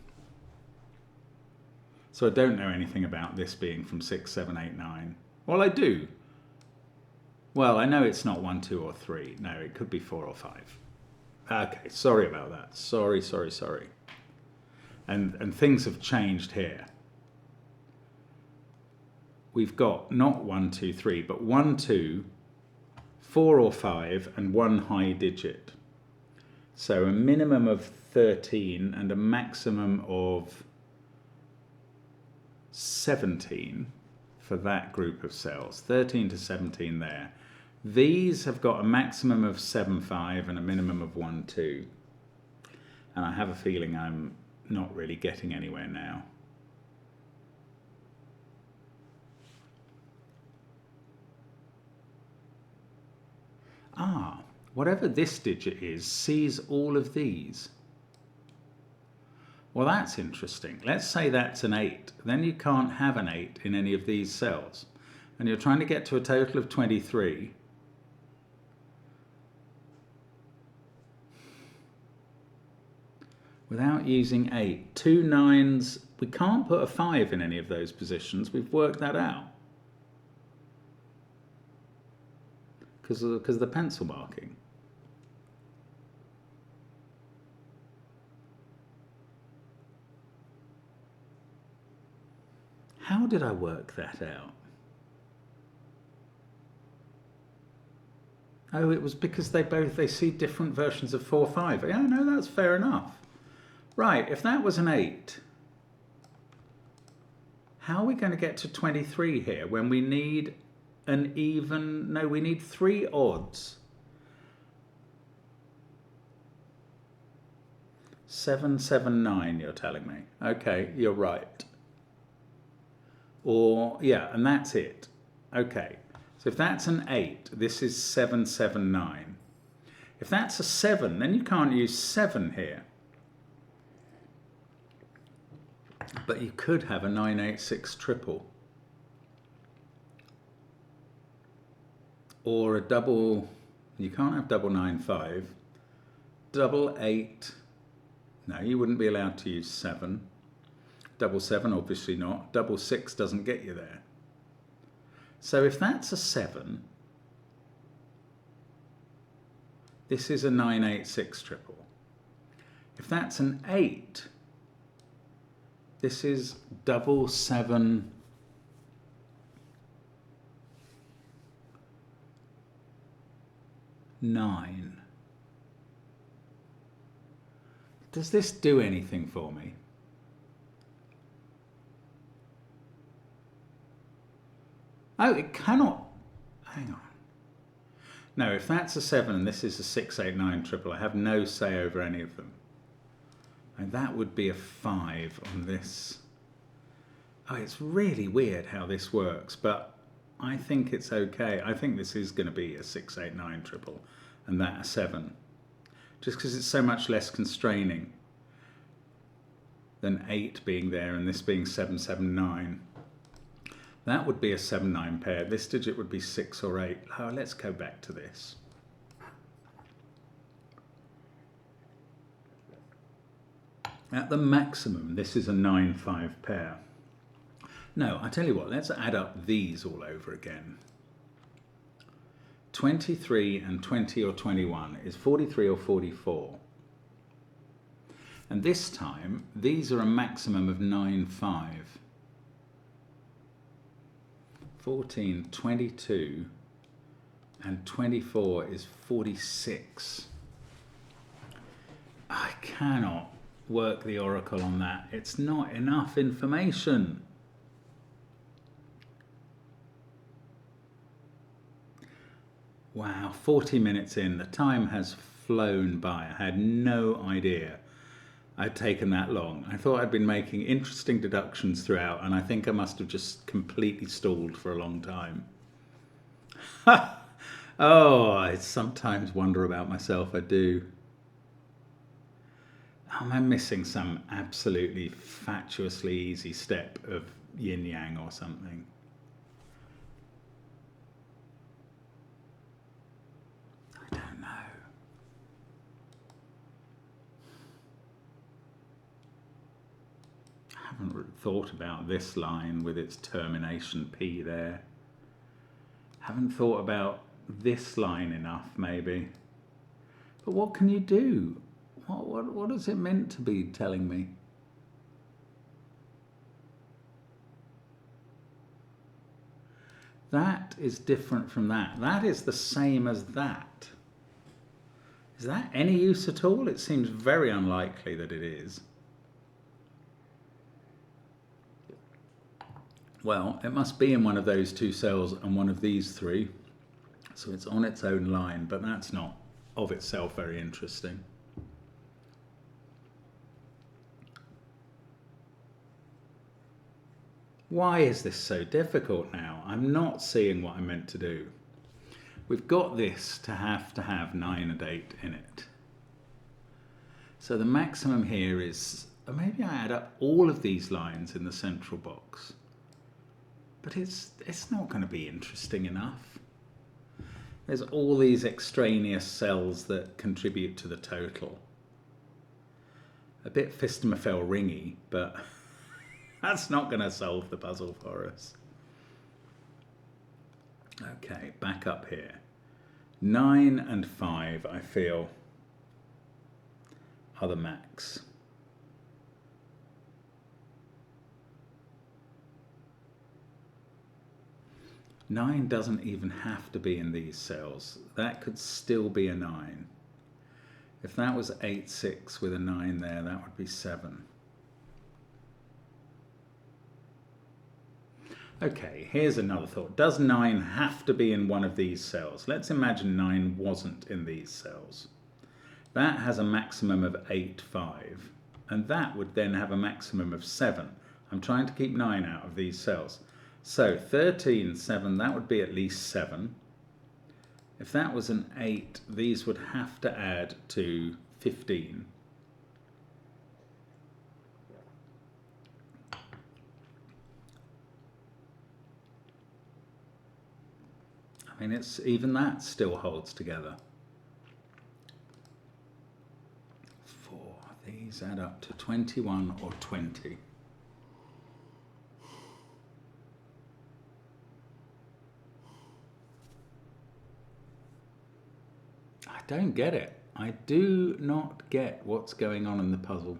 So I don't know anything about this being from 6, 7, 8, 9. Well, I do. Well, I know it's not 1, 2 or 3. No, it could be 4 or 5. Okay, sorry about that. Sorry. And things have changed here. We've got not 1, 2, 3, but 1, 2, 4 or 5 and 1 high digit. So a minimum of 13 and a maximum of 17 for that group of cells. 13 to 17 there. These have got a maximum of 7, 5 and a minimum of 1, 2. And I have a feeling I'm not really getting anywhere now. Ah, whatever this digit is sees all of these. Well, that's interesting. Let's say that's an 8. Then you can't have an 8 in any of these cells. And you're trying to get to a total of 23. Without using 8. 2 9s, we can't put a 5 in any of those positions. We've worked that out. Because of the pencil marking. How did I work that out? Oh, it was because they see different versions of 4, 5. Yeah, no, that's fair enough. Right, if that was an 8, how are we going to get to 23 here when we need an even, no, we need 3 odds. 7, 7, 9, you're telling me. Okay, you're right. Or, yeah, and that's it. Okay, so if that's an 8, this is 7, 7, 9. If that's a 7, then you can't use 7 here. But you could have a 9, 8, 6 triple. Or a double, you can't have double 9, 5. Double 8, no, you wouldn't be allowed to use 7. Double 7, obviously not. Double 6 doesn't get you there. So if that's a 7, this is a 9, 8, 6 triple. If that's an 8, this is double 7, 9. Does this do anything for me? Oh, it cannot. Hang on. No, if that's a 7 and this is a 6, 8, 9 triple, I have no say over any of them. And that would be a 5 on this. Oh, it's really weird how this works, but I think it's okay. I think this is going to be a 6, 8, 9 triple and that a 7. Just because it's so much less constraining than 8 being there and this being 7, 7, 9. That would be a 7, 9 pair. This digit would be 6 or 8. Oh, let's go back to this. At the maximum, this is a 9, 5 pair. No, I tell you what, let's add up these all over again. 23 and 20 or 21 is 43 or 44. And this time, these are a maximum of 9, 5. 14, 22, and 24 is 46. I cannot work the oracle on that. It's not enough information. Wow, 40 minutes in, the time has flown by. I had no idea I'd taken that long. I thought I'd been making interesting deductions throughout, and I think I must have just completely stalled for a long time. Oh, I sometimes wonder about myself, I do. Am I missing some absolutely fatuously easy step of yin-yang or something? I don't know. I haven't thought about this line with its termination P there. Haven't thought about this line enough, maybe. But what can you do? What is it meant to be telling me? That is different from that. That is the same as that. Is that any use at all? It seems very unlikely that it is. Well, it must be in one of those two cells and one of these three. So it's on its own line, but that's not of itself very interesting. Why is this so difficult now? I'm not seeing what I meant to do. We've got this to have 9 and 8 in it. So the maximum here is, or maybe I add up all of these lines in the central box. But it's not going to be interesting enough. There's all these extraneous cells that contribute to the total. A bit Fistomaphel ringy, but that's not going to solve the puzzle for us. Okay, back up here. 9 and 5, I feel, are the max. Nine doesn't even have to be in these cells. That could still be a 9. If that was 8, 6 with a 9 there, that would be 7. Okay, here's another thought. Does 9 have to be in one of these cells? Let's imagine 9 wasn't in these cells. That has a maximum of 8, 5, and that would then have a maximum of 7. I'm trying to keep 9 out of these cells. So 13, 7, that would be at least 7. If that was an 8, these would have to add to 15. I mean, it's even that still holds together. 4, these add up to 21 or 20. I don't get it. I do not get what's going on in the puzzle.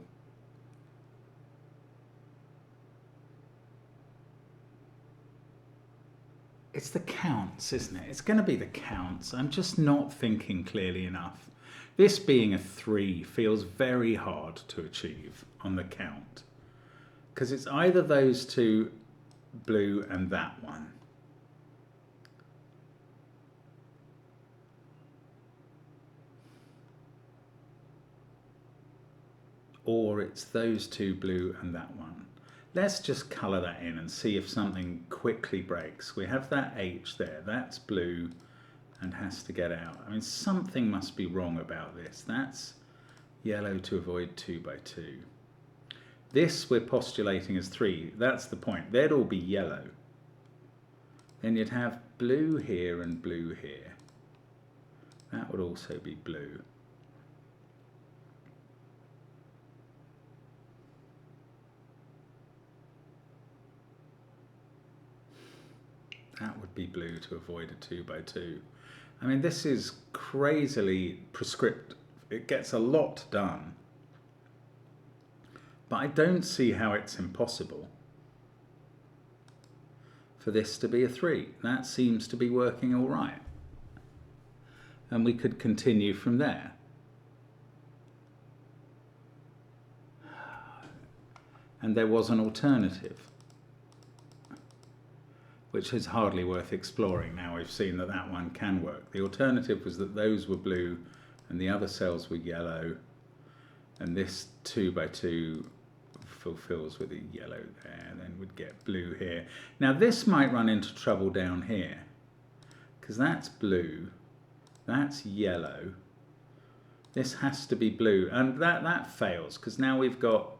It's the counts, isn't it? It's going to be the counts. I'm just not thinking clearly enough. This being a 3 feels very hard to achieve on the count, because it's either those two blue and that one. Or it's those two blue and that one. Let's just colour that in and see if something quickly breaks. We have that H there, that's blue and has to get out. I mean, something must be wrong about this. That's yellow to avoid 2 by 2. This we're postulating as 3, that's the point. They'd all be yellow. Then you'd have blue here and blue here. That would also be blue. That would be blue to avoid a 2 by 2. I mean, this is crazily prescriptive. It gets a lot done. But I don't see how it's impossible for this to be a 3. That seems to be working all right. And we could continue from there. And there was an alternative, which is hardly worth exploring. Now we've seen that that one can work. The alternative was that those were blue and the other cells were yellow, and this 2 by 2 fulfills with a yellow there, and then we'd get blue here. Now this might run into trouble down here, because that's blue, that's yellow, this has to be blue, and that fails, because now we've got,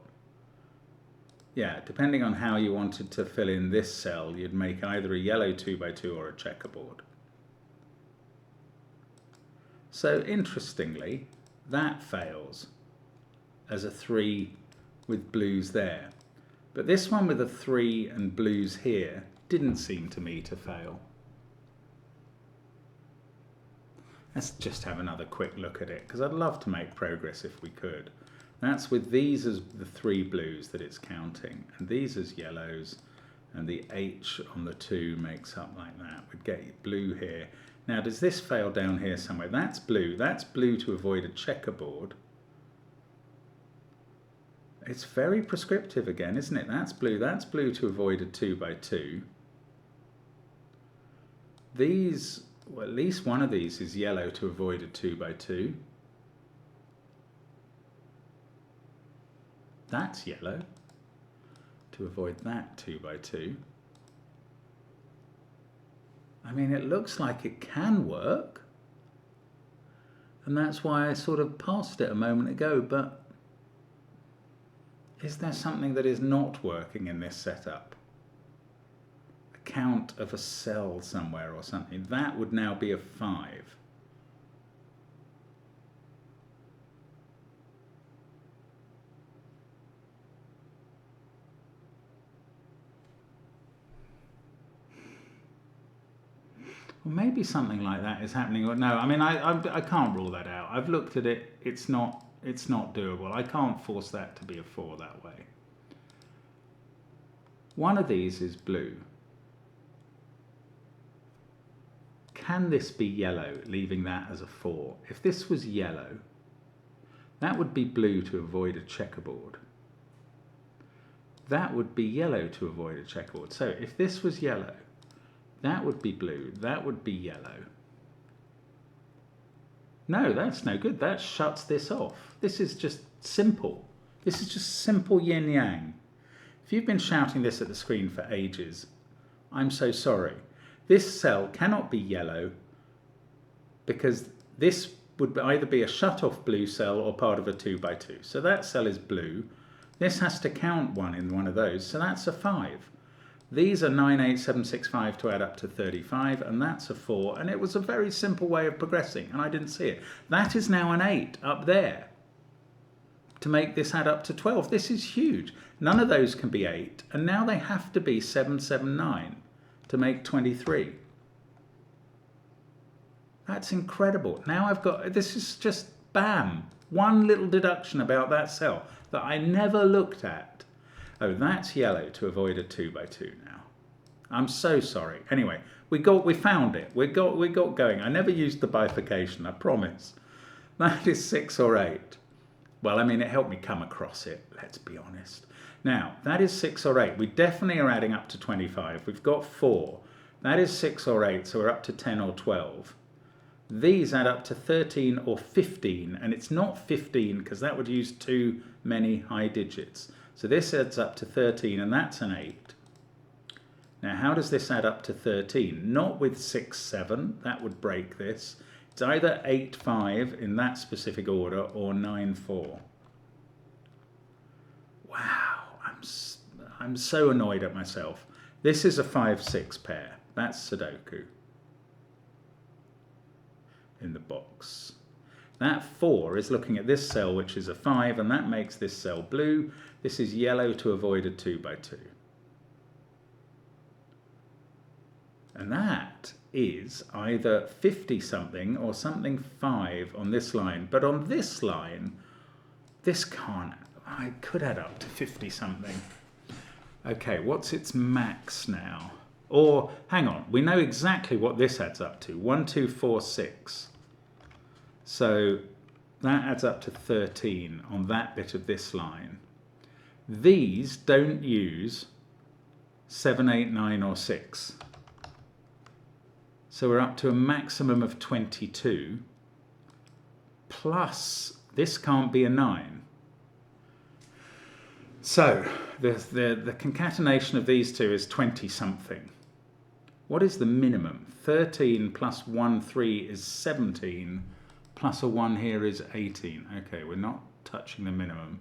yeah, depending on how you wanted to fill in this cell, you'd make either a yellow 2 by 2 or a checkerboard. So interestingly, that fails as a 3 with blues there. But this one with a 3 and blues here didn't seem to me to fail. Let's just have another quick look at it, because I'd love to make progress if we could. That's with these as the 3 blues that it's counting, and these as yellows, and the H on the 2 makes up like that. We'd get blue here. Now, does this fail down here somewhere? That's blue to avoid a checkerboard. It's very prescriptive again, isn't it? That's blue to avoid a 2 by 2. These, well, at least one of these is yellow to avoid a 2 by 2. That's yellow to avoid that 2 by 2. I mean, it looks like it can work, and that's why I sort of passed it a moment ago, but is there something that is not working in this setup? A count of a cell somewhere or something. That would now be a 5. Well, maybe something like that is happening. Or no, I mean, I can't rule that out. I've looked at it. It's not doable. I can't force that to be a 4 that way. One of these is blue. Can this be yellow, leaving that as a 4? If this was yellow, that would be blue to avoid a checkerboard. That would be yellow to avoid a checkerboard. So if this was yellow, that would be blue, that would be yellow. No, that's no good. That shuts this off. This is just simple. This is just simple yin-yang. If you've been shouting this at the screen for ages, I'm so sorry. This cell cannot be yellow because this would either be a shut-off blue cell or part of a 2 by 2. So that cell is blue. This has to count 1 in one of those, so that's a 5. These are 9, 8, 7, 6, 5 to add up to 35, and that's a 4. And it was a very simple way of progressing, and I didn't see it. That is now an 8 up there to make this add up to 12. This is huge. None of those can be 8, and now they have to be 7, 7, 9 to make 23. That's incredible. Now I've got, this is just bam, one little deduction about that cell that I never looked at. Oh, that's yellow to avoid a 2 by 2 now. I'm so sorry. Anyway, we found it. We got going. I never used the bifurcation, I promise. That is 6 or 8. Well, I mean, it helped me come across it, let's be honest. Now, that is 6 or 8. We definitely are adding up to 25. We've got 4. That is 6 or 8, so we're up to 10 or 12. These add up to 13 or 15, and it's not 15 because that would use too many high digits. So this adds up to 13, and that's an 8. Now, how does this add up to 13? Not with 6, 7. That would break this. It's either 8, 5 in that specific order or 9, 4. Wow, I'm so annoyed at myself. This is a 5, 6 pair. That's Sudoku in the box. That 4 is looking at this cell, which is a 5, and that makes this cell blue. This is yellow to avoid a 2 by 2. And that is either 50 something or something 5 on this line. But on this line, this can't, I could add up to 50 something. Okay, what's its max now? Or, hang on, we know exactly what this adds up to. 1, 2, 4, 6. So that adds up to 13 on that bit of this line. These don't use 7, 8, 9 or 6. So we're up to a maximum of 22. Plus, this can't be a 9. So the concatenation of these two is 20 something. What is the minimum? 13 plus 1, 3 is 17. Plus a 1 here is 18. Okay, we're not touching the minimum.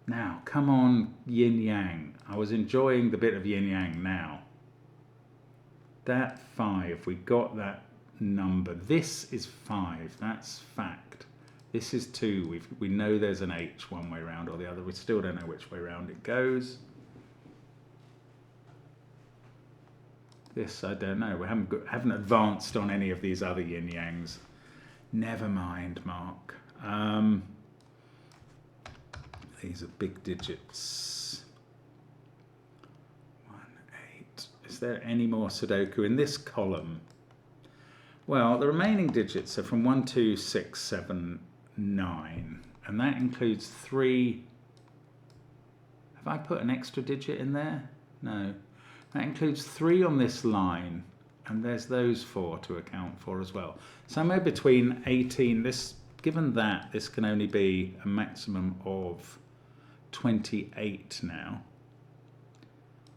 Now, come on, yin yang. I was enjoying the bit of yin yang now. That 5, we got that number. This is 5, that's fact. This is 2, we know there's an H one way round or the other. We still don't know which way round it goes. This, I don't know. We haven't advanced on any of these other yin-yangs. Never mind, Mark. These are big digits. 1, 8. Is there any more Sudoku in this column? Well, the remaining digits are from 1, 2, 6, 7, 9. And that includes 3. Have I put an extra digit in there? No. That includes 3 on this line, and there's those 4 to account for as well. Somewhere between 18, given that this can only be a maximum of 28 now.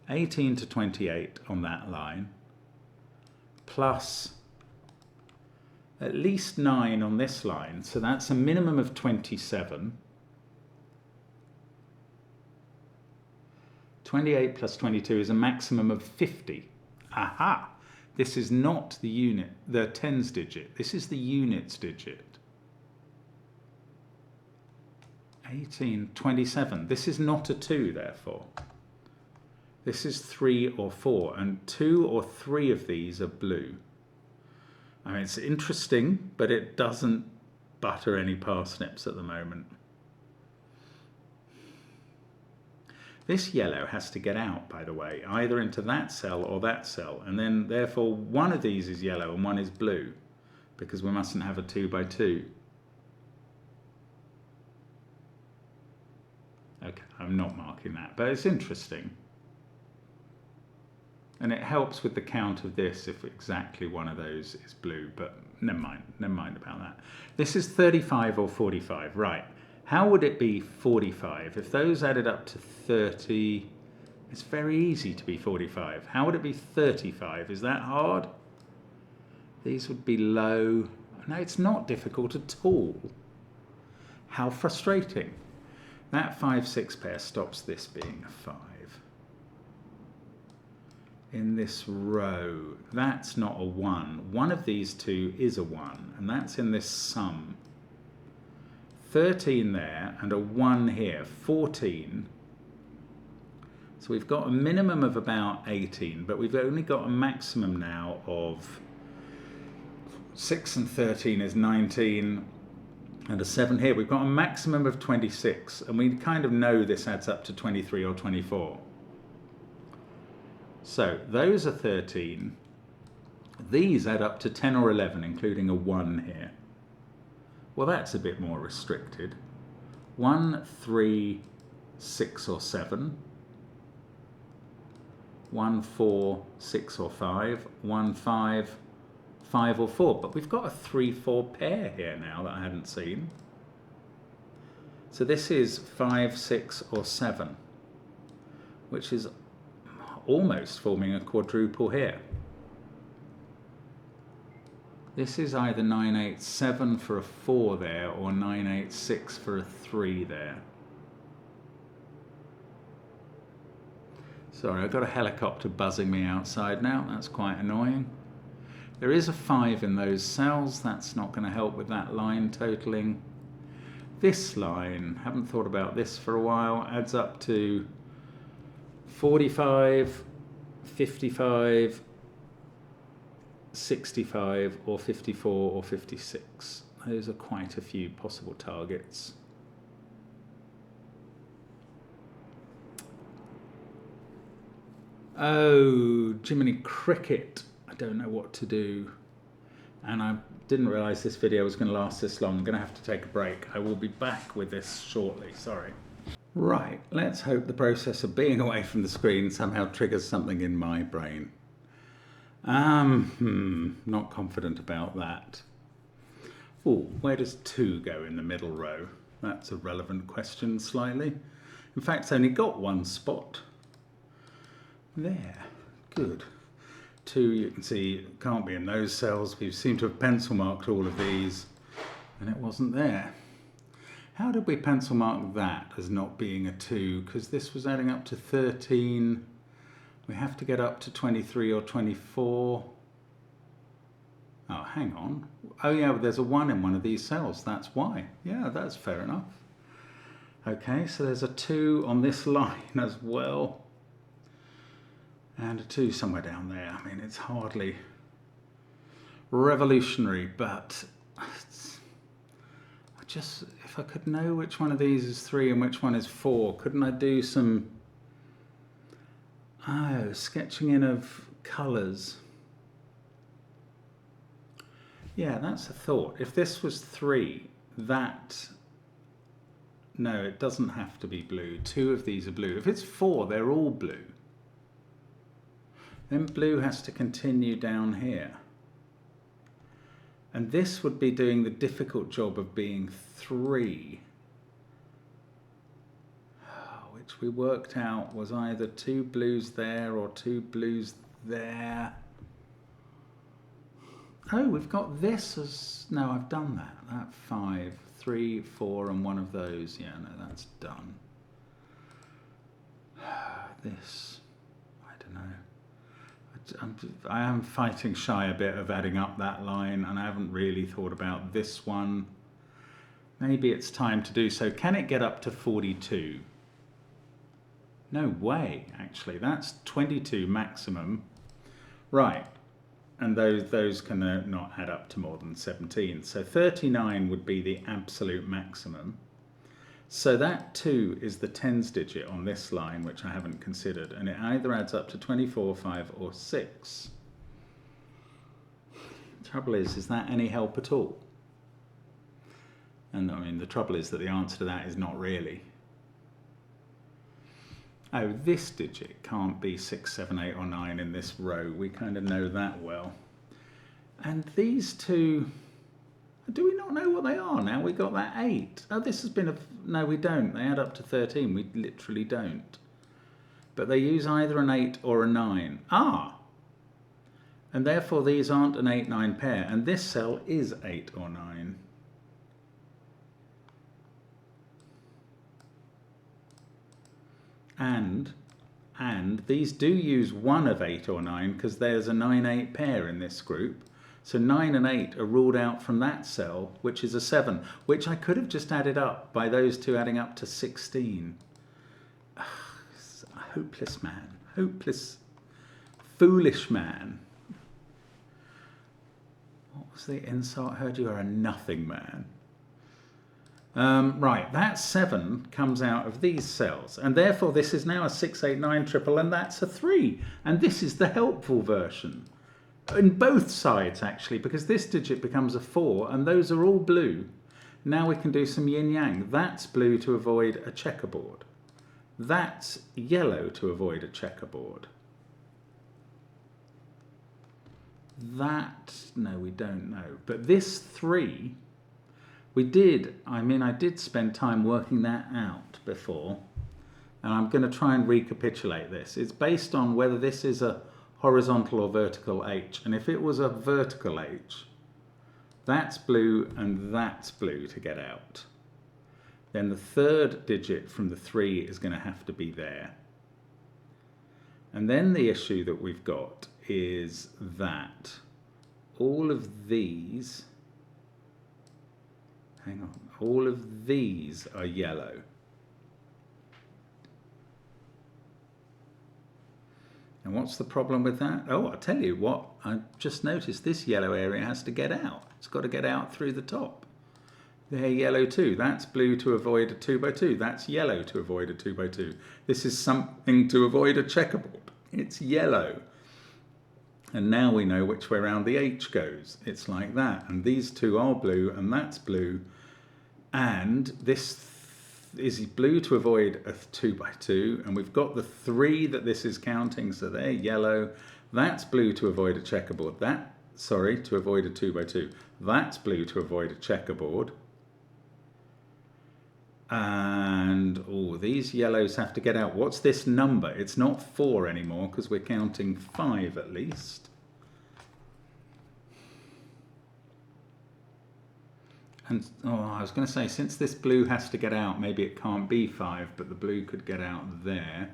18 to 28 on that line, plus at least 9 on this line, so that's a minimum of 27. 28 plus 22 is a maximum of 50. Aha! This is not the unit, the tens digit. This is the units digit. 18, 27. This is not a 2, therefore. This is 3 or 4, and 2 or 3 of these are blue. I mean, it's interesting, but it doesn't butter any parsnips at the moment. This yellow has to get out, by the way, either into that cell or that cell, and then therefore one of these is yellow and one is blue, because we mustn't have a 2 by 2. Okay, I'm not marking that, but it's interesting. And it helps with the count of this if exactly one of those is blue, but never mind about that. This is 35 or 45, right. How would it be 45? If those added up to 30, it's very easy to be 45. How would it be 35? Is that hard? These would be low. No, it's not difficult at all. How frustrating. That 5, 6 pair stops this being a 5. In this row, that's not a 1. One of these two is a 1, and that's in this sum. 13 there and a 1 here, 14. So we've got a minimum of about 18, but we've only got a maximum now of 6 and 13 is 19, and a 7 here. We've got a maximum of 26, and we kind of know this adds up to 23 or 24. So those are 13. These add up to 10 or 11, including a 1 here. Well, that's a bit more restricted. 1, 3, 6 or 7. 1, 4, 6 or 5. 1, 5, 5 or 4. But we've got a 3, 4 pair here now that I hadn't seen. So this is 5, 6 or 7, which is almost forming a quadruple here. This is either 9, 8, 7 for a 4 there, or 9, 8, 6 for a 3 there. Sorry, I've got a helicopter buzzing me outside now. That's quite annoying. There is a 5 in those cells. That's not going to help with that line totaling. This line, haven't thought about this for a while, adds up to 45, 55, 65 or 54 or 56. Those are quite a few possible targets. Oh, Jiminy Cricket. I don't know what to do. And I didn't realise this video was going to last this long. I'm going to have to take a break. I will be back with this shortly. Sorry. Right, let's hope the process of being away from the screen somehow triggers something in my brain. Not confident about that. Oh, where does 2 go in the middle row? That's a relevant question slightly. In fact, it's only got one spot. There, good. 2, you can see, can't be in those cells. We seem to have pencil marked all of these, and it wasn't there. How did we pencil mark that as not being a 2? Because this was adding up to 13. We have to get up to 23 or 24. Oh, hang on. Oh yeah, but there's a 1 in one of these cells. That's why. Yeah, that's fair enough. Okay, so there's a 2 on this line as well. And a 2 somewhere down there. I mean, it's hardly revolutionary, but if I could know which one of these is 3 and which one is 4, couldn't I do some sketching in of colours? Yeah, that's a thought. If this was 3, no, it doesn't have to be blue. 2 of these are blue. If it's 4, they're all blue. Then blue has to continue down here. And this would be doing the difficult job of being 3. Which we worked out was either 2 blues there or 2 blues there. Oh, we've got this as... No, I've done that. That 5, 3, 4 and one of those. Yeah, no, that's done. This, I don't know. I am fighting shy a bit of adding up that line, and I haven't really thought about this one. Maybe it's time to do so. Can it get up to 42? No way, actually. That's 22 maximum. Right, and those can not add up to more than 17. So 39 would be the absolute maximum. So that 2 is the tens digit on this line, which I haven't considered, and it either adds up to 24, 5 or 6. The trouble is that any help at all? And I mean, the trouble is that the answer to that is not really. Oh, this digit can't be 6, 7, 8 or 9 in this row. We kind of know that well. And these 2... Do we not know what they are now? We got that 8. Oh, this has been a... No, we don't. They add up to 13. We literally don't. But they use either an 8 or a 9. Ah! And therefore these aren't an 8, 9 pair. And this cell is 8 or 9. And these do use one of 8 or 9 because there's a 9, 8 pair in this group. So 9 and 8 are ruled out from that cell, which is a 7, which I could have just added up by those 2 adding up to 16. Ugh, a hopeless man. Hopeless, foolish man. What was the insult? I heard you are a nothing man. Right, that 7 comes out of these cells, and therefore this is now a 689 triple, and that's a 3. And this is the helpful version. In both sides, actually, because this digit becomes a 4, and those are all blue. Now we can do some yin-yang. That's blue to avoid a checkerboard. That's yellow to avoid a checkerboard. That, no, we don't know. But this 3, I did spend time working that out before. And I'm going to try and recapitulate this. It's based on whether this is a horizontal or vertical H. And if it was a vertical H, that's blue and that's blue to get out. Then the third digit from the 3 is going to have to be there. And then the issue that we've got is that all of these, hang on, all of these are yellow. And what's the problem with that? Oh, I'll tell you what, I just noticed this yellow area has to get out. It's got to get out through the top. They're yellow too. That's blue to avoid a 2 by 2. That's yellow to avoid a 2 by 2. This is something to avoid a checkerboard. It's yellow. And now we know which way around the H goes. It's like that. And these two are blue and that's blue. And this is blue to avoid a 2 by 2. And we've got the 3 that this is counting. So they're yellow. That's blue to avoid a checkerboard. To avoid a 2 by 2. That's blue to avoid a checkerboard. And these yellows have to get out. What's this number? It's not 4 anymore because we're counting 5 at least. And I was going to say, since this blue has to get out, maybe it can't be 5, but the blue could get out there.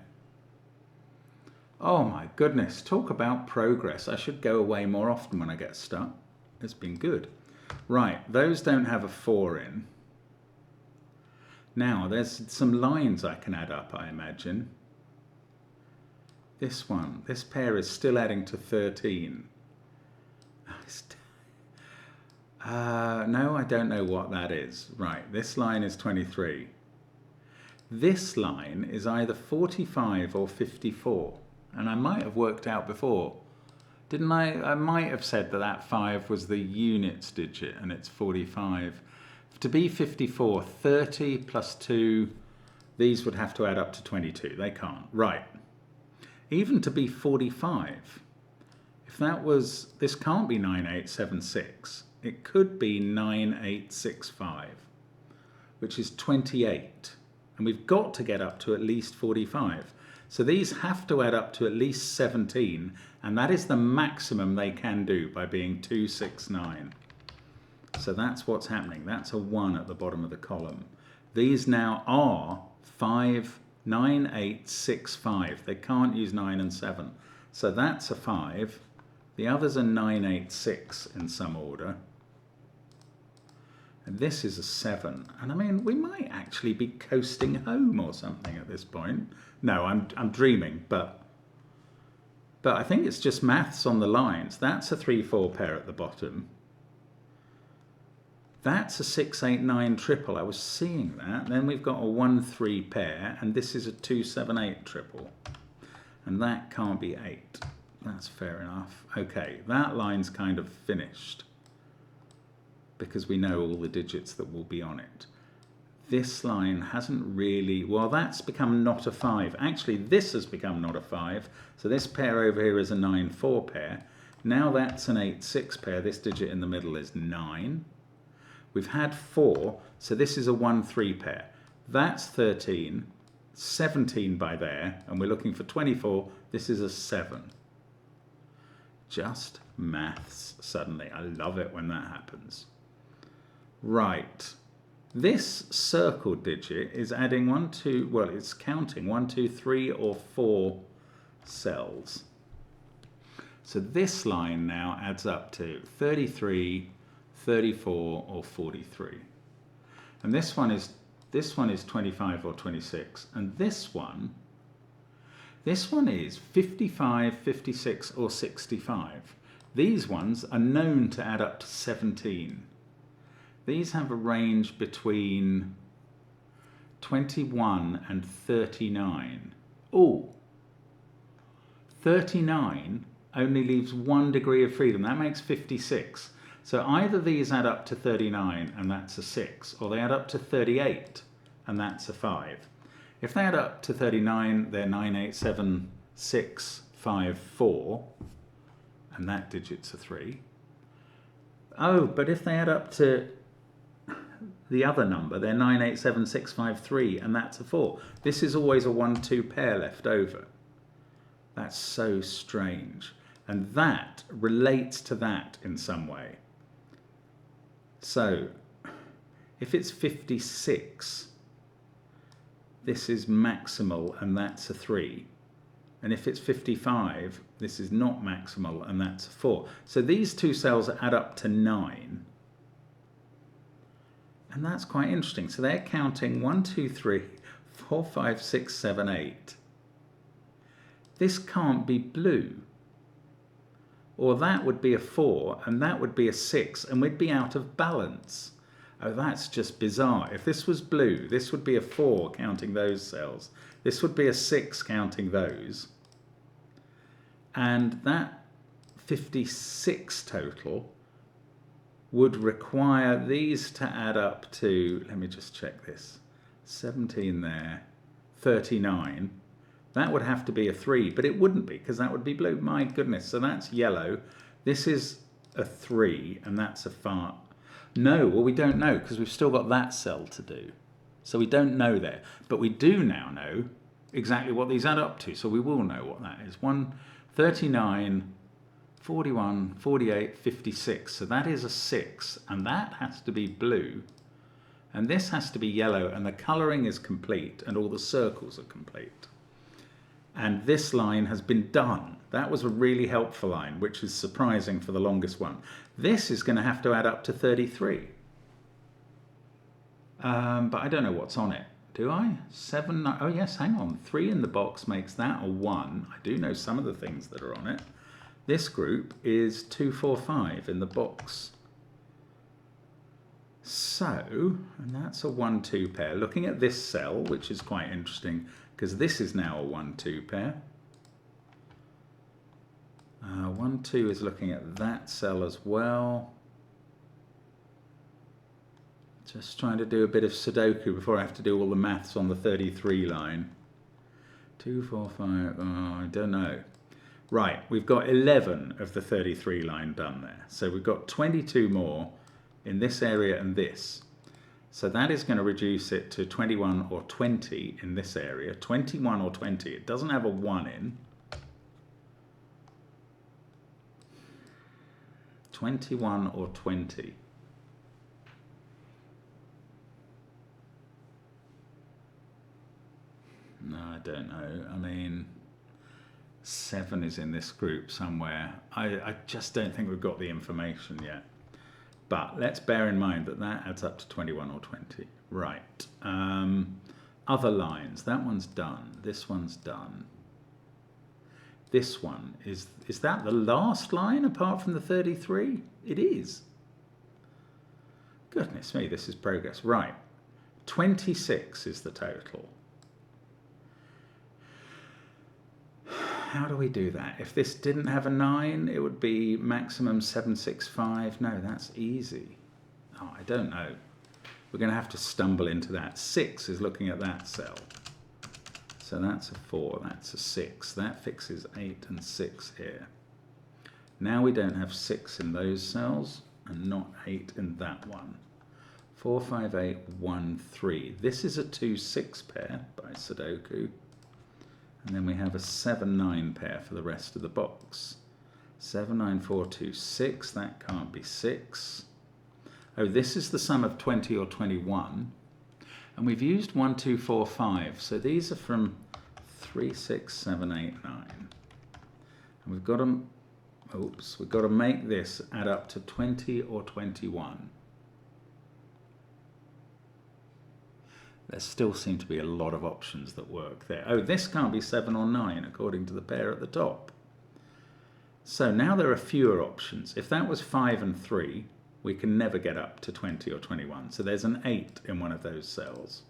Oh my goodness, talk about progress. I should go away more often when I get stuck. It's been good. Right, those don't have a 4 in. Now, there's some lines I can add up, I imagine. This pair is still adding to 13. No, I don't know what that is. Right, this line is 23. This line is either 45 or 54. And I might have worked out before. Didn't I? I might have said that 5 was the units digit and it's 45. To be 54, 30 plus 2, these would have to add up to 22. They can't. Right. Even to be 45, if that was, this can't be 9876. It could be 9865, which is 28. And we've got to get up to at least 45. So these have to add up to at least 17, and that is the maximum they can do by being 269. So that's what's happening. That's a 1 at the bottom of the column. These now are 59865. They can't use 9 and 7. So that's a 5. The others are 986 in some order. And this is a 7. And I mean, we might actually be coasting home or something at this point. No, I'm dreaming, but I think it's just maths on the lines. That's a 3-4 pair at the bottom. That's a 689 triple. I was seeing that. Then we've got a 1-3 pair, and this is a 278 triple. And that can't be 8. That's fair enough. Okay, that line's kind of finished because we know all the digits that will be on it. This line hasn't really, well, that's become not a 5. Actually, this has become not a 5. So this pair over here is a 9-4 pair. Now that's an 8-6 pair. This digit in the middle is 9. We've had 4, so this is a 1-3 pair. That's 13, 17 by there, and we're looking for 24. This is a 7. Just maths suddenly. I love it when that happens. Right. This circle digit is adding it's counting 1, 2, 3 or 4 cells. So this line now adds up to 33, 34 or 43. And this one is 25 or 26. And this one is 55, 56 or 65. These ones are known to add up to 17. These have a range between 21 and 39. Oh, 39 only leaves 1 degree of freedom. That makes 56. So either these add up to 39 and that's a 6, or they add up to 38 and that's a 5. If they add up to 39, they're 9, 8, 7, 6, 5, 4, and that digit's a 3. Oh, but if they add up to the other number, they're 9, 8, 7, 6, 5, 3, and that's a 4. This is always a 1-2 pair left over. That's so strange. And that relates to that in some way. So, if it's 56, this is maximal and that's a 3. And if it's 55, this is not maximal and that's a 4. So these two cells add up to 9. And that's quite interesting. So they're counting 1, 2, 3, 4, 5, 6, 7, 8. This can't be blue. Or that would be a 4 and that would be a 6 and we'd be out of balance. Oh, that's just bizarre. If this was blue, this would be a 4 counting those cells. This would be a 6 counting those. And that 56 total would require these to add up to, let me just check this, 17 there, 39. That would have to be a 3, but it wouldn't be because that would be blue. My goodness, so that's yellow. This is a 3 and that's a 5. No, well we don't know because we've still got that cell to do. So we don't know there, but we do now know exactly what these add up to. So we will know what that is. 39, 41, 48, 56. So that is a 6 and that has to be blue. And this has to be yellow and the colouring is complete and all the circles are complete. And this line has been done. That was a really helpful line, which is surprising for the longest one. This is going to have to add up to 33. But I don't know what's on it. Do I? 7, 9, oh yes, hang on. 3 in the box makes that a 1. I do know some of the things that are on it. This group is 2, 4, 5 in the box. So, and that's a 1, 2 pair. Looking at this cell, which is quite interesting, because this is now a 1, 2 pair. 1, 2 is looking at that cell as well. Just trying to do a bit of Sudoku before I have to do all the maths on the 33 line. 2, 4, 5, oh, I don't know. Right, we've got 11 of the 33 line done there. So we've got 22 more in this area and this. So that is going to reduce it to 21 or 20 in this area. 21 or 20. It doesn't have a 1 in. 21 or 20. No, I don't know. I mean, 7 is in this group somewhere. I just don't think we've got the information yet. But let's bear in mind that that adds up to 21 or 20. Right. Other lines. That one's done. This one's done. This one, is that the last line apart from the 33? It is. Goodness me, this is progress. Right. 26 is the total. How do we do that? If this didn't have a 9, it would be maximum 765. No, that's easy. Oh, I don't know. We're going to have to stumble into that. 6 is looking at that cell. So that's a 4, that's a 6. That fixes 8 and 6 here. Now we don't have 6 in those cells and not 8 in that one. 4, 5, 8, 1, 3. This is a 2, 6 pair by Sudoku. And then we have a 7, 9 pair for the rest of the box. 7, 9, 4, 2, 6. That can't be 6. Oh, this is the sum of 20 or 21. And we've used 1, 2, 4, 5. So these are from 3, 6, 7, 8, 9. And we've got to, we've got to make this add up to 20 or 21. There still seem to be a lot of options that work there. Oh, this can't be 7 or 9 according to the pair at the top. So now there are fewer options. If that was 5 and 3, we can never get up to 20 or 21. So there's an 8 in one of those cells.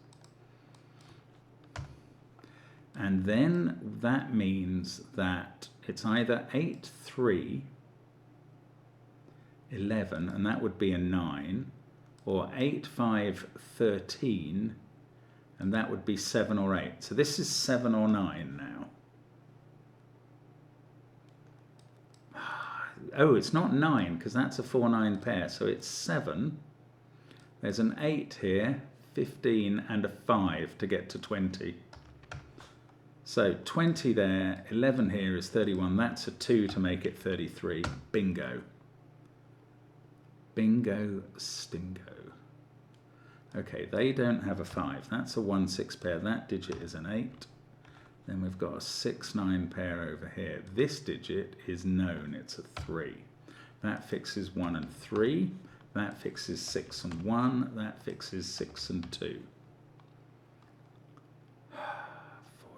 And then that means that it's either 8, 3, 11, and that would be a 9, or 8, 5, 13, and that would be 7 or 8. So this is 7 or 9 now. Oh, it's not 9, because that's a 4-9 pair, so it's 7. There's an 8 here, 15, and a 5 to get to 20. So 20 there, 11 here is 31. That's a 2 to make it 33. Bingo. Bingo stingo. Okay, they don't have a 5. That's a 1-6 pair. That digit is an 8. Then we've got a 6-9 pair over here. This digit is known. It's a 3. That fixes 1 and 3. That fixes 6 and 1. That fixes 6 and 2. 4,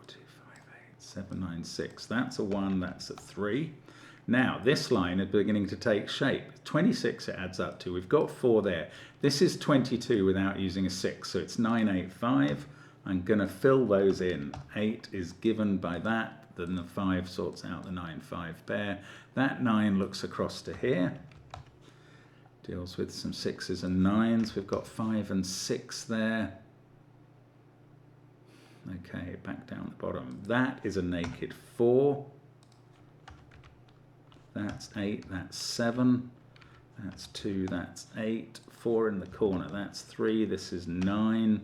2, 5, 8, 7, 9, 6. That's a 1. That's a 3. Now, this line is beginning to take shape. 26 it adds up to. We've got 4 there. This is 22 without using a 6, so it's 9, 8, 5. I'm going to fill those in. 8 is given by that. Then the 5 sorts out the 9, 5 pair. That 9 looks across to here. Deals with some 6s and 9s. We've got 5 and 6 there. Okay, back down the bottom. That is a naked 4. That's 8, that's 7, that's 2, that's 8, 4 in the corner, that's 3, this is 9,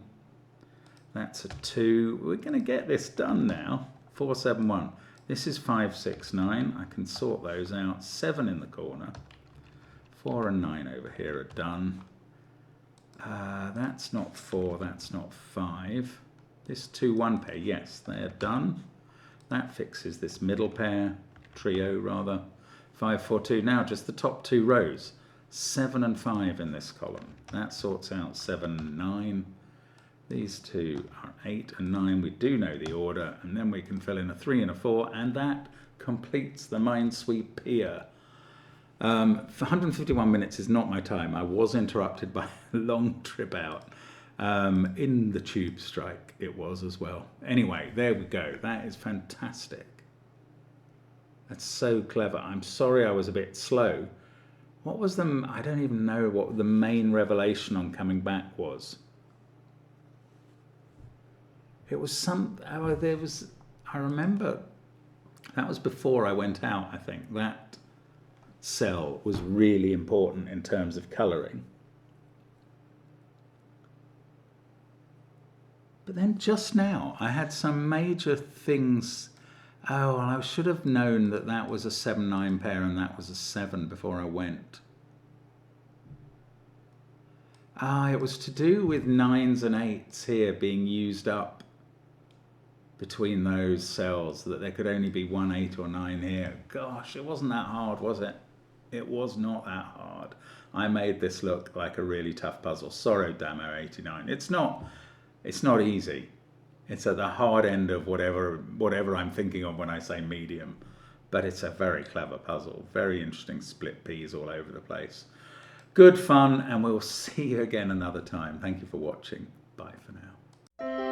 that's a 2. We're going to get this done now. 4, 7, 1. This is 5, 6, 9. I can sort those out. 7 in the corner. 4 and 9 over here are done. That's not 4, that's not 5. This 2, 1 pair, yes, they are done. That fixes this middle pair, trio rather. 5, 4, 2. Now just the top 2 rows. 7 and 5 in this column. That sorts out 7 and 9. These 2 are 8 and 9. We do know the order, and then we can fill in a 3 and a 4, and that completes the Minesweep here. For 151 minutes is not my time. I was interrupted by a long trip out. In the tube strike it was as well. Anyway, there we go. That is fantastic. That's so clever. I'm sorry I was a bit slow. What was the, I don't even know what the main revelation on coming back was. It was some, oh, there was, I remember, that was before I went out, I think. That cell was really important in terms of colouring. But then just now, I had some major things. Oh, well, I should have known that that was a 7-9 pair and that was a 7 before I went. It was to do with 9s and 8s here being used up between those cells, that there could only be 1 8 or 9 here. Gosh, it wasn't that hard, was it? It was not that hard. I made this look like a really tough puzzle. Sorry, Damo 89. It's not easy. It's at the hard end of whatever I'm thinking of when I say medium. But it's a very clever puzzle. Very interesting split peas all over the place. Good fun, and we'll see you again another time. Thank you for watching. Bye for now.